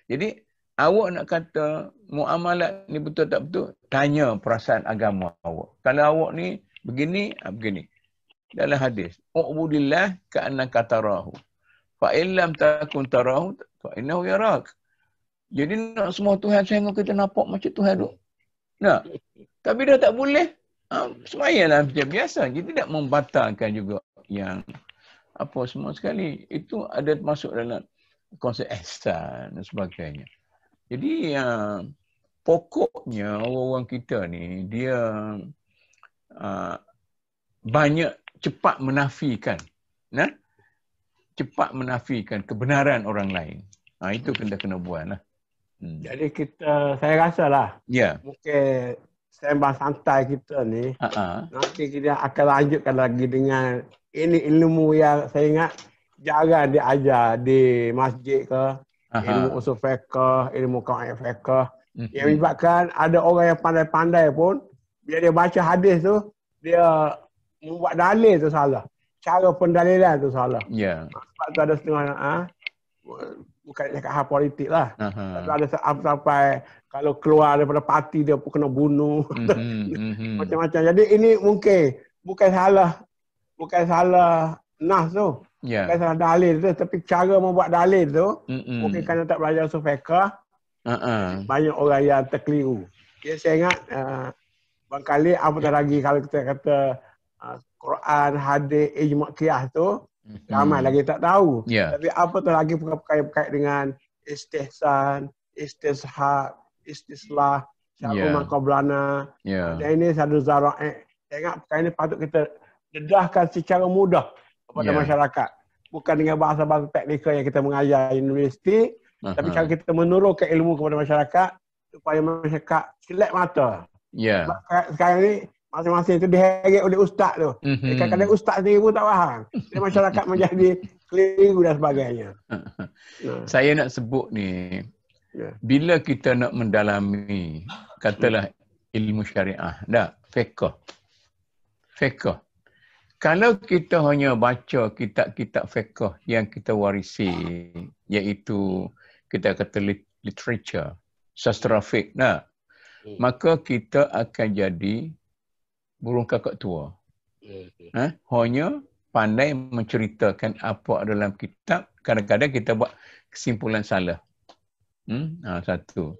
Jadi, awak nak kata muamalat ni betul tak betul, tanya perasaan agama awak. Kalau awak ni begini, begini. Dalam hadis, u'budillah ka'annaka tarahu. Fa'illam takun tarahu, fa'innahu yarak. Jadi nak semua Tuhan sehingga kita nampak macam Tuhan tu. Nak. Tapi dah tak boleh. Semayalah macam biasa. Kita tidak membatalkan juga yang apa semua sekali. Itu ada masuk dalam konsep ihsan dan sebagainya. Jadi pokoknya orang-orang kita ni dia banyak cepat menafikan. Cepat menafikan kebenaran orang lain. Itu kita kena buat lah. Jadi saya rasa lah, mungkin sembang santai kita ni, nanti kita akan lanjutkan lagi dengan ini ilmu yang saya ingat jarang diajar di masjid ke, ilmu usul fiqh, ilmu qawaid fiqh. Yang menyebabkan ada orang yang pandai-pandai pun, bila dia baca hadis tu, dia membuat dalil tu salah. Cara pendalilan tu salah. Sebab tu ada setengah bukan cakap hal politik lah. Ada sampai kalau keluar daripada parti dia pun kena bunuh. Macam-macam. Jadi ini mungkin bukan salah nas tu. Bukan salah dalil tu. Tapi cara membuat dalil tu mungkin kerana tak belajar usul fiqh. Banyak orang yang terkeliru. Jadi saya ingat barangkali apatah lagi kalau kita kata Quran, hadis, ijma' qiyas tu ramai lagi tak tahu. Tapi apatah lagi perkara berkait dengan istihsan, istishab, istislah, syar'u man qablana. Dan ini satu zara'i Saya ingat perkara ini patut kita dedahkan secara mudah kepada masyarakat. Bukan dengan bahasa-bahasa teknikal yang kita mengajar di universiti, tapi cara kita menurunkan ilmu kepada masyarakat supaya masyarakat selek mata. Sebab sekarang ni masing-masing itu diheret oleh ustaz tu. Kadang-kadang ustaz sendiri pun tak faham. Jadi masyarakat menjadi keliru dan sebagainya. Saya nak sebut ni, bila kita nak mendalami, katalah ilmu syariah, fiqh. Kalau kita hanya baca kitab-kitab fiqh yang kita warisi, iaitu kita kata literature, sastra fiqh, maka kita akan jadi burung kakak tua. Hanya pandai menceritakan apa dalam kitab, kadang-kadang kita buat kesimpulan salah. Satu.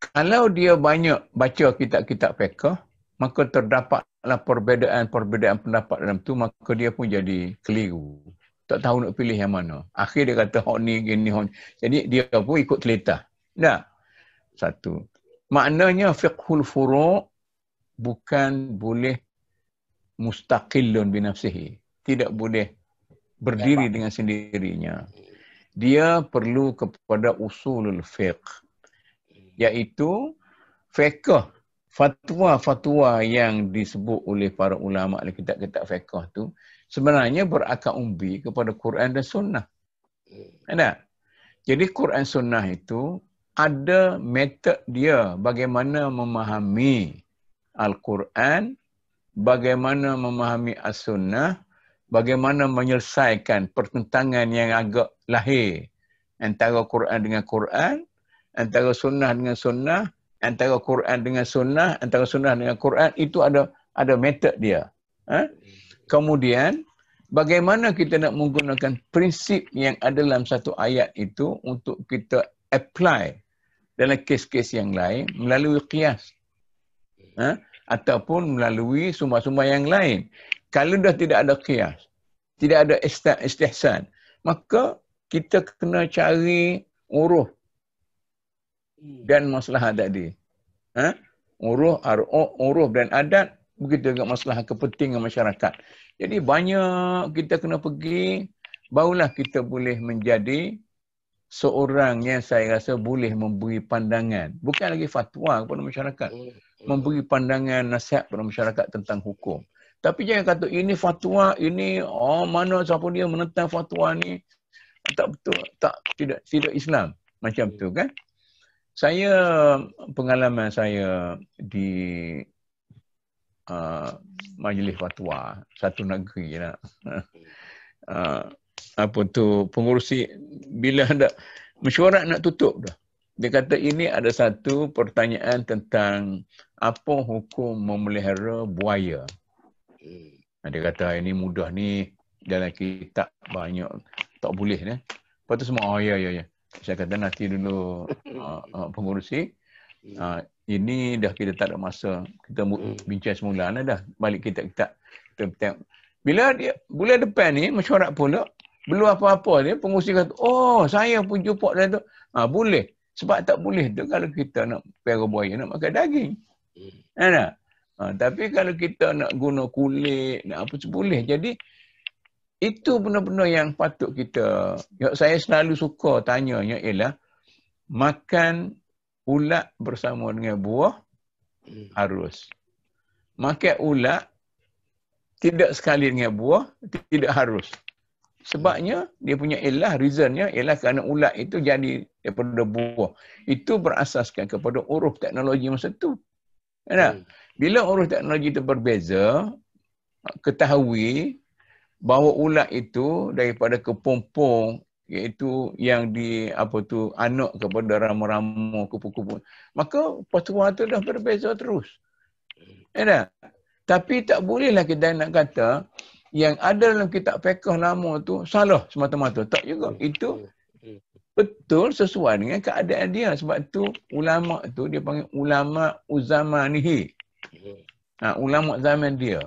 Kalau dia banyak baca kitab-kitab fiqh, maka terdapatlah perbezaan pendapat dalam tu, maka dia pun jadi keliru. Tak tahu nak pilih yang mana. Akhir dia kata hok ni gini hok ni. Jadi dia pun ikut teletah. Satu. Maknanya fiqhul furu' bukan boleh mustaqillun binafsihi. Tidak boleh berdiri dengan sendirinya. Dia perlu kepada usulul fiqh. Iaitu fiqh, fatwa-fatwa yang disebut oleh para ulama dalam kitab-kitab fiqh tu sebenarnya berakar umbi kepada Quran dan Sunnah. Ada? Jadi Quran Sunnah itu ada metod dia bagaimana memahami Al-Quran, bagaimana memahami As-Sunnah, bagaimana menyelesaikan pertentangan yang agak lahir antara Quran dengan Quran, antara Sunnah dengan Sunnah, antara Quran dengan Sunnah, antara Sunnah dengan Quran, itu ada metod dia. Kemudian, bagaimana kita nak menggunakan prinsip yang ada dalam satu ayat itu untuk kita apply dalam kes-kes yang lain melalui qiyas. Ataupun melalui sumber-sumber yang lain. Kalau dah tidak ada qiyas, tidak ada istihsan, maka kita kena cari uruf dan maslahat tadi. Uruf dan adat, begitu juga masalah kepentingan masyarakat. Jadi banyak kita kena pergi, barulah kita boleh menjadi seorang yang saya rasa boleh memberi pandangan. Bukan lagi fatwa kepada masyarakat. Memberi pandangan nasihat kepada masyarakat tentang hukum. Tapi jangan kata ini fatwa, ini mana siapa dia menentang fatwa ni. Tak betul, tidak Islam. Macam tu kan. Saya, pengalaman saya di majlis fatwa satu negeri lah. Pengurusi bila hendak mesyuarat nak tutup dah. Dia kata ini ada satu pertanyaan tentang apa hukum memelihara buaya. Dia kata ini mudah ni, dalam kitab banyak, tak boleh ni. Lepas tu semua, ya. Saya kata nanti dulu pengurusi, ini dah kita tak ada masa. Kita bincang semula dah. Balik kita tengok. Bila dia bulan depan ni mesyuarat pula, belum apa-apa dia, pengurusi kata, saya pun jumpa dia tu. Boleh. Sebab tak boleh tu kalau kita nak pelihara buaya, nak makan daging. Tapi kalau kita nak guna kulit, nak apa boleh. Jadi, itu benar-benar yang patut kita, saya selalu suka tanyanya ialah, makan ulat bersama dengan buah, harus. Makan ulat, tidak sekali dengan buah, tidak harus. Sebabnya, dia punya reasonnya ialah kerana ulat itu jadi daripada buah. Itu berasaskan kepada uruf teknologi masa itu. Bila uruf teknologi itu berbeza, ketahui bahawa ulat itu daripada kepompong, iaitu yang anak kepada rama-rama kupu-kupu. Maka fatwa itu dah berbeza terus. Tapi tak bolehlah kita nak kata yang ada dalam kitab fiqh lama tu salah semata-mata. Tak juga. Itu betul sesuai dengan keadaan dia. Sebab tu ulama tu dia panggil ulama uzamanihi. Ulama zaman dia.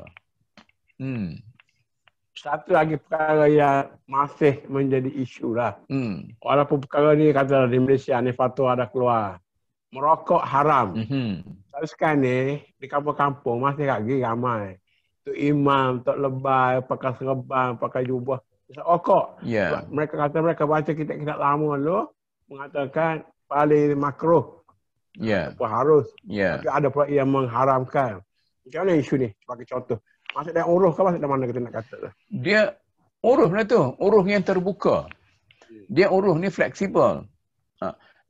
Satu lagi perkara yang masih menjadi isu lah. Walaupun perkara ni kata di Malaysia ni fatwa dah keluar. Merokok haram. Satu Kalau sekarang ni, di kampung-kampung masih lagi ramai. Tok imam, tok lebay, pakai serban, pakai jubah. Okok. Ya. Sebab mereka kata mereka baca kitab-kitab lama dulu, mengatakan paling makruh. Ya. Ataupun harus. Ya. Tapi ada pula yang mengharamkan. Macam mana isu ni? Sebagai contoh. Masuk dalam uruh ke masuk dalam mana kita nak kata tu? Dia uruh lah tu. Uruh yang terbuka. Dia uruh ni fleksibel.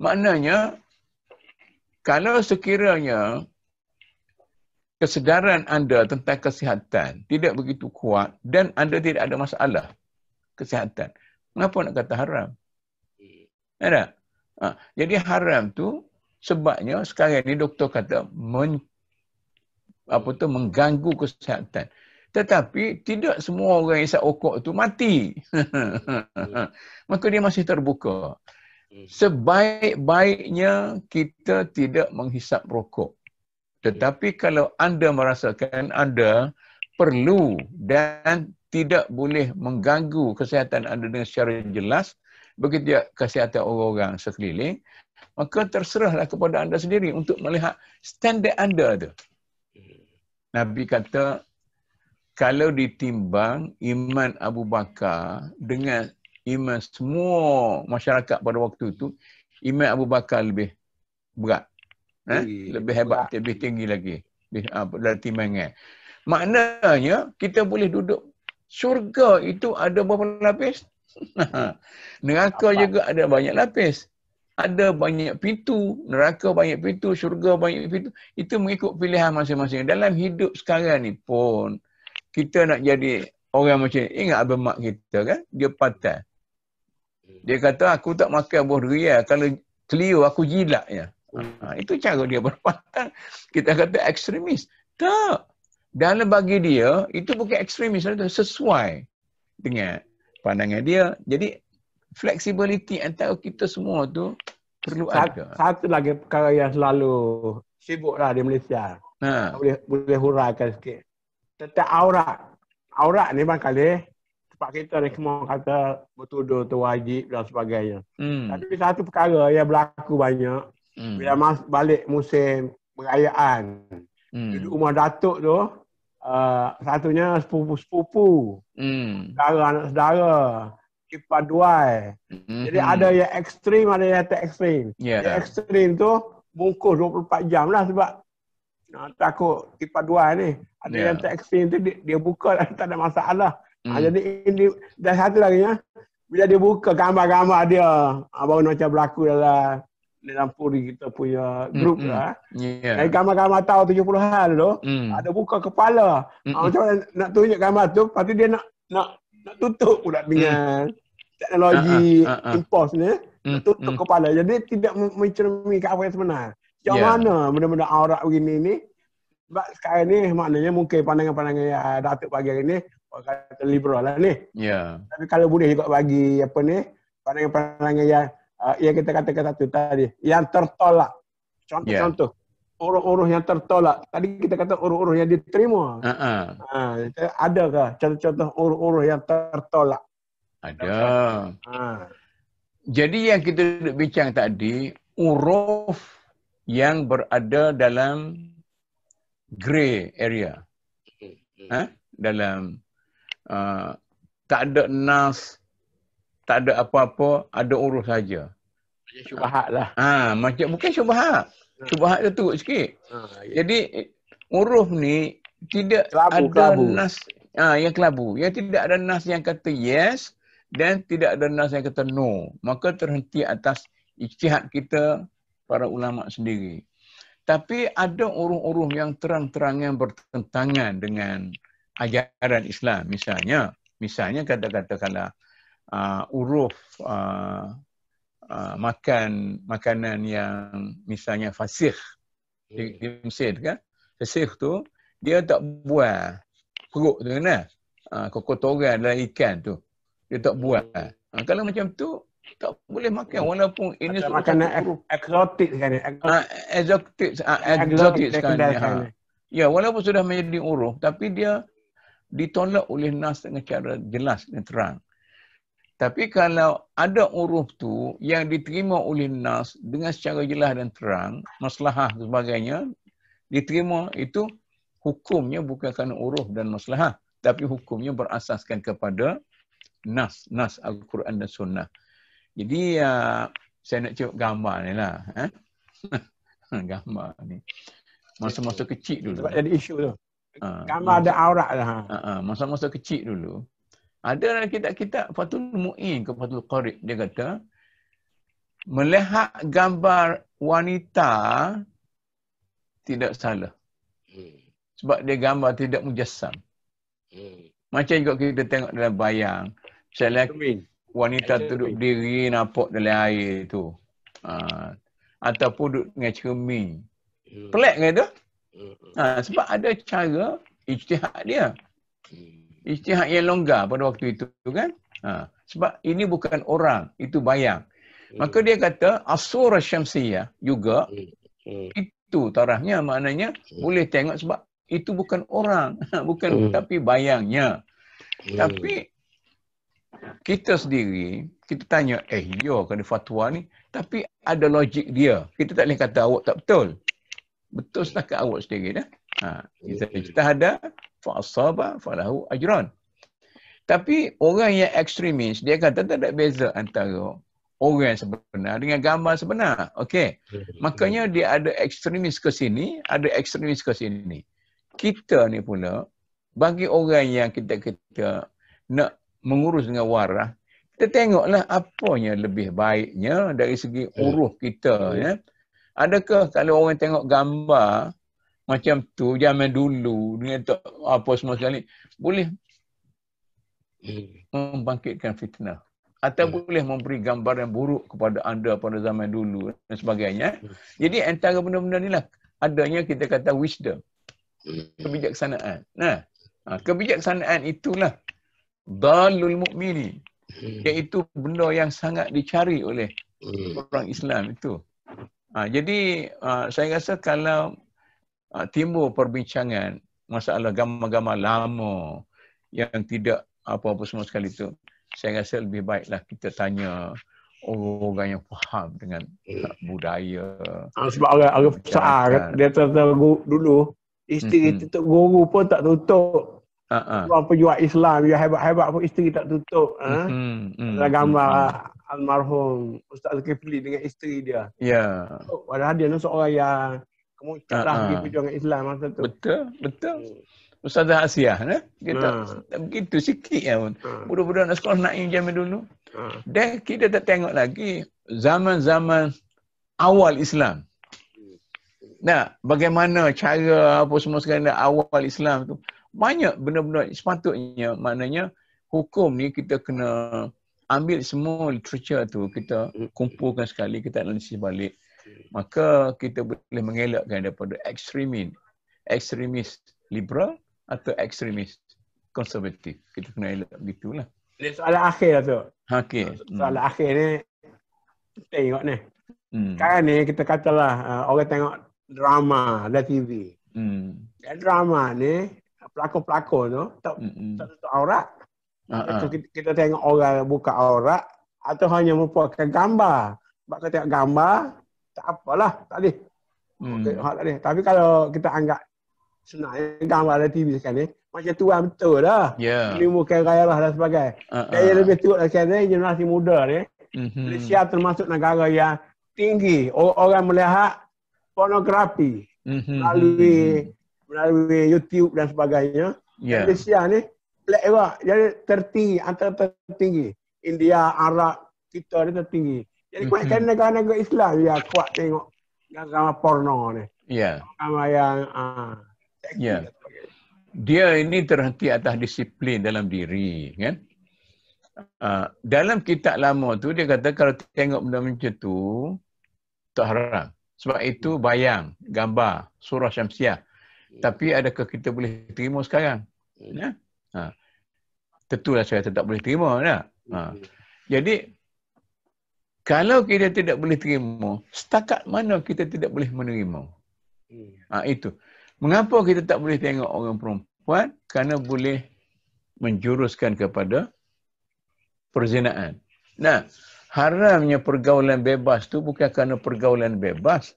Maknanya, kalau sekiranya kesedaran anda tentang kesihatan tidak begitu kuat dan anda tidak ada masalah kesihatan, kenapa nak kata haram? Ada? Jadi haram tu sebabnya sekarang ni doktor kata mengganggu kesihatan. Tetapi tidak semua orang yang isap rokok tu mati. Maka dia masih terbuka. Sebaik-baiknya kita tidak menghisap rokok. Tetapi kalau anda merasakan anda perlu dan tidak boleh mengganggu kesihatan anda dengan secara jelas, begitu kesihatan orang-orang sekeliling, maka terserahlah kepada anda sendiri untuk melihat standard anda tu. Nabi kata, kalau ditimbang iman Abu Bakar dengan iman semua masyarakat pada waktu itu, iman Abu Bakar lebih berat. Lebih hebat, lebih tinggi lagi dari timbangan. Maknanya, kita boleh duduk. Syurga itu ada berapa lapis? Neraka juga ada banyak lapis. Ada banyak pintu. Neraka banyak pintu, syurga banyak pintu. Itu mengikut pilihan masing-masing. Dalam hidup sekarang ni pun, kita nak jadi orang macam ni. Ingat abang mak kita kan? Dia patah. Dia kata, aku tak makan buah durian. Kalau Clio, aku jilatnya. Itu cara dia berpatah. Kita kata ekstremis. Tak. Dalam bagi dia, itu bukan ekstremis. Sesuai dengan pandangan dia. Jadi, flexibility antara kita semua tu perlu ada. Satu lagi perkara yang selalu sibuklah di Malaysia. Boleh huraikan sikit. Tentang aurat. Aurat ni barangkali tempat kita ni semua kata bertuduh tu wajib dan sebagainya. Tapi satu perkara yang berlaku banyak bila balik musim perayaan. Duduk rumah datuk tu satunya sepupu-sepupu. Saudara anak saudara. Kipaduai. Jadi ada yang ekstrim, ada yang tak ekstrim. Yang ekstrim tu bungkus 24 jam lah sebab takut kipaduai ni. Ada yang tak ekstrim tu dia buka tak ada masalah. Jadi ini dan satu lagi bila dia buka gambar-gambar dia baru macam berlaku dalam puri kita punya grup lah. Dari gambar-gambar tahun 70-an tu ada buka kepala. Macam mana nak tunjuk gambar tu, lepas tu dia nak tutup pula dengan teknologi impos ni, nak tutup kepala. Jadi tidak mencerminkan apa yang sebenar. Macam mana benda-benda aurat begini ni? Sebab sekarang ni maknanya mungkin pandangan-pandangan yang Datuk bagi hari ni orang kata liberal lah ni. Tapi kalau boleh juga bagi apa ni, pandangan-pandangan yang kita katakan satu tadi, yang tertolak. Contoh-contoh. Uruh-uruh yang tertolak. Tadi kita kata uruh-uruh yang diterima. Adakah contoh-contoh uruh-uruh yang tertolak? Ada. Jadi yang kita bincang tadi, uruf yang berada dalam grey area. Dalam tak ada nas, tak ada apa-apa, ada uruf saja. Macam syubhat lah. Macam bukan syubhat. Syubhat tu turut sikit. Jadi uruf ni tidak ada nas yang kelabu. Yang tidak ada nas yang kata yes dan tidak ada nas yang kata no. Maka terhenti atas ijtihad kita para ulama sendiri. Tapi ada uruh-uruh yang terang-terangan bertentangan dengan ajaran Islam. Misalnya kata-katakanlah uruf makanan yang misalnya fasih di Mesir kan. Fasih tu dia tak buang perut tu kan. Kokotoran dalam ikan tu. Dia tak buang. Kalau macam tu tak boleh makan walaupun ini makanan eksotik kan. Eksotik sekali. Ya, walaupun sudah menjadi uruf tapi dia ditolak oleh nas dengan cara jelas dan terang. Tapi kalau ada uruf tu yang diterima oleh nas dengan secara jelas dan terang, maslahah dan sebagainya, diterima itu hukumnya bukan kerana uruf dan maslahah, tapi hukumnya berasaskan kepada nas Al-Quran dan Sunnah. Jadi saya nak tengok gambar ni lah. Gambar ni. Masa-masa kecil dulu. Sebab jadi isu tu. Gambar ada aurat lah. Masa-masa kecil dulu. Ada dalam kitab-kitab Fathul Mu'in ke Fathul Qarib, dia kata, melihat gambar wanita tidak salah. Sebab dia gambar tidak mujassam. Macam juga kita tengok dalam bayang. Misalnya wanita tu duduk berdiri nampak dalam air tu. Ataupun duduk dengan cermin. Pelik ke tu? Sebab ada cara ijtihad dia. Ijtihad yang longgar pada waktu itu kan. Sebab ini bukan orang, itu bayang. Maka dia kata as-surah syamsiyah juga itu tarafnya, maknanya boleh tengok sebab itu bukan orang, bukan tapi bayangnya. Tapi kita sendiri, kita tanya, ya kena fatwa ni, tapi ada logik dia. Kita tak boleh kata awak tak betul. Betul setakat awak sendiri dah. Kita ada fa'asaba falahu ajran. Tapi orang yang ekstremis, dia kata tak ada beza antara orang yang sebenar dengan gambar sebenar. Okey. Makanya dia ada ekstremis ke sini, ada ekstremis ke sini. Kita ni pula, bagi orang yang kita nak mengurus dengan waras, kita tengoklah apanya lebih baiknya dari segi uruf kita. Ya. Adakah kalau orang tengok gambar macam tu zaman dulu dengan tak apa semua sekali boleh membangkitkan fitnah atau boleh memberi gambar yang buruk kepada anda pada zaman dulu dan sebagainya. Jadi antara benda-benda inilah adanya kita kata wisdom, kebijaksanaan. Nah, kebijaksanaan itulah dalul mu'mini, iaitu benda yang sangat dicari oleh orang Islam itu. Jadi saya rasa kalau timbul perbincangan masalah gambar-gambar lama yang tidak apa-apa semua sekali itu, saya rasa lebih baiklah kita tanya orang yang faham dengan budaya. Sebab orang besar dia dulu isteri tutup guru pun tak tutup. Orang pejuang Islam yang hebat-hebat pun isteri tak tutup. Dalam gambar almarhum Ustaz Zulkifli dengan isteri dia. Ya. Padahal dia seorang yang kemuncak lah pergi perjuangan Islam masa tu. Betul. Ustazah Asiah, dia tak begitu sikit ya pun. Budak-budak nak sekolah naik zaman dulu. Dan kita tak tengok lagi zaman-zaman awal Islam. Nah, bagaimana cara apa semua sekali awal Islam tu. Banyak benda-benda sepatutnya, maknanya hukum ni kita kena ambil semua literature tu, kita kumpulkan sekali, kita analisis balik. Maka kita boleh mengelakkan daripada ekstremis liberal atau ekstremis konservatif. Kita kena elak begitulah. Ini soalan akhir lah tu. Okey. Soalan akhir ni, tengok ni. Sekarang ni kita katalah orang tengok drama dalam TV. Drama ni, pelakon-pelakon tu tak tutup aurat. Kita tengok orang buka aurat atau hanya merupakan gambar. Sebab kita tengok gambar, tak apalah, tak boleh. Tak boleh. Tapi kalau kita anggap senang gambar dalam TV sekarang ni, macam tuan betul dah. Menimbulkan gairah dan sebagainya. Dan yang lebih teruk sekarang ni, generasi muda ni, Malaysia termasuk negara yang tinggi. Orang melihat pornografi melalui YouTube dan sebagainya. Malaysia ni black juga. Jadi tertinggi, antara tertinggi. India, Arab, kita ni tertinggi. Jadi kebanyakan negara-negara Islam yang kuat tengok gambar porno ni. Gambar yang seksi. Dia ini terhenti atas disiplin dalam diri, kan? Dalam kitab lama tu dia kata kalau tengok benda macam tu tak haram. Sebab itu bayang, gambar, surah syamsiah. Tapi adakah kita boleh terima sekarang? Ya? Tentulah saya tak boleh terima. Jadi, kalau kita tidak boleh terima, setakat mana kita tidak boleh menerima? Itu. Mengapa kita tak boleh tengok orang perempuan? Kerana boleh menjuruskan kepada perzinaan. Nah, haramnya pergaulan bebas tu bukan kerana pergaulan bebas.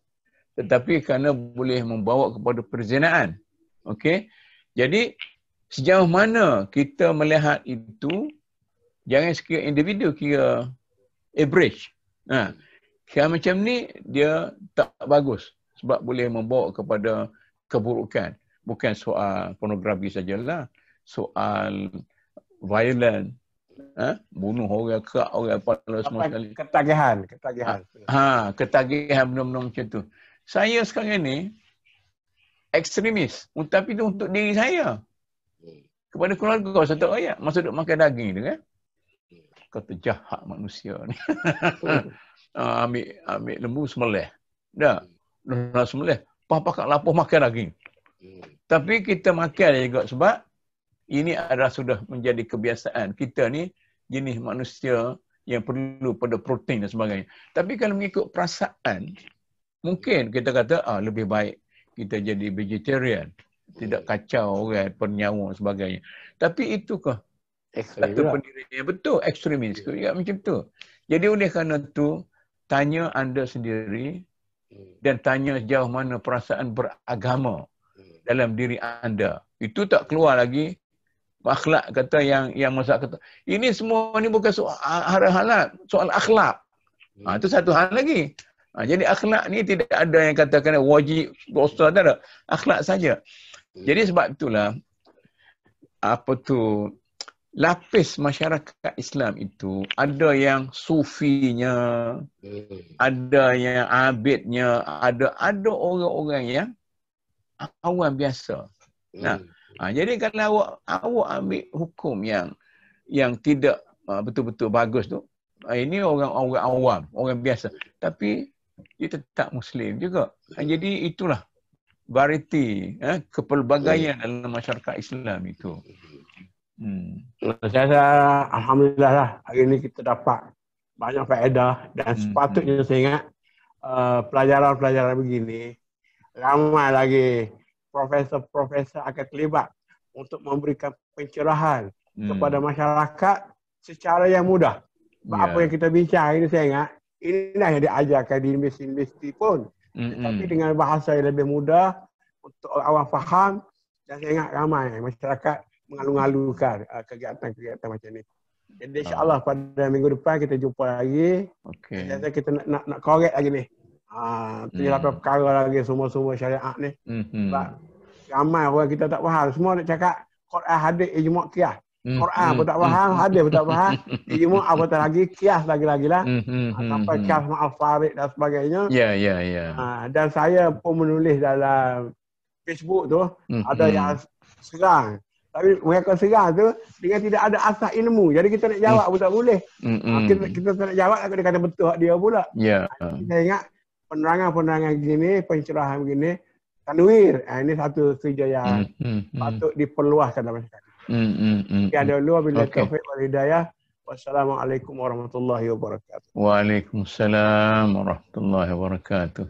tetapi kerana boleh membawa kepada perzinaan. Okey. Jadi sejauh mana kita melihat itu, jangan sekira individu, kira average. Kira macam ni dia tak bagus sebab boleh membawa kepada keburukan. Bukan soal pornografi sajalah, soal violent, bunuh orang, kerak orang, apa semua sekali. Ketagihan. Ketagihan benda-benda macam tu. Saya sekarang ni ekstremis, tapi itu untuk diri saya. Kepada keluarga saya tak ayat, masa duk makan daging tu kan. Kata jahat manusia ni. Ambil lembu sembelih. Dah. Dah sembelih. Pakat lapor makan daging. Tapi kita makan juga sebab ini adalah sudah menjadi kebiasaan. Kita ni jenis manusia yang perlu pada protein dan sebagainya. Tapi kalau mengikut perasaan, mungkin kita kata lebih baik kita jadi vegetarian. Tidak kacau orang, pernyawa dan sebagainya. Tapi itukah satu pendirian? Betul, ekstremis juga macam tu. Jadi oleh kerana tu, tanya anda sendiri dan tanya sejauh mana perasaan beragama dalam diri anda. Itu tak keluar lagi akhlak kata yang masak kata. Ini semua ni bukan soal halat, soal akhlak. Itu satu hal lagi. Jadi akhlak ni tidak ada yang katakan wajib, dosa, tak ada. Akhlak saja. Jadi sebab itulah lapis masyarakat Islam itu ada yang sufinya, ada yang abidnya, ada orang-orang yang awam biasa. Jadi kalau awak ambil hukum yang tidak betul-betul bagus tu, ini orang-orang awam, orang biasa. Tapi dia tetap Muslim juga. Jadi itulah variety, kepelbagaian dalam masyarakat Islam itu. Saya rasa alhamdulillah lah hari ini kita dapat banyak faedah dan sepatutnya saya ingat pelajaran-pelajaran begini ramai lagi profesor-profesor akan terlibat untuk memberikan pencerahan kepada masyarakat secara yang mudah. Apa yang kita bincang ini saya ingat inilah yang diajarkan di universiti pun. Tapi dengan bahasa yang lebih mudah untuk orang awam faham, dan saya ingat ramai masyarakat mengalu-alukan kegiatan-kegiatan macam ni. Jadi insya-Allah pada minggu depan kita jumpa lagi. Okey. Jadi kita nak korek lagi ni. Terlalu perkara lagi semua syariat ni. Sebab ramai orang kita tak faham. Semua nak cakap Quran, hadis, ijma', qiyas. Quran pun tak faham, hadis pun tak faham, ijma' apatah lagi, qiyas lagi-lagi lah. Sampai qiyas ma'al farid dan sebagainya. Ya. Dan saya pun menulis dalam Facebook tu, ada yang serang. Tapi mereka serang tu dengan tidak ada asas ilmu. Jadi kita nak jawab pun tak boleh. Kita tak nak jawab, dia kata betul dia pula. Saya ingat penerangan-penerangan begini, pencerahan begini, tanwir. Ini satu kerja yang patut diperluaskan dalam masyarakat. Sekian dulu, wabillahi taufiq wal hidayah. Wassalamualaikum warahmatullahi wabarakatuh. Waalaikumsalam warahmatullahi wabarakatuh.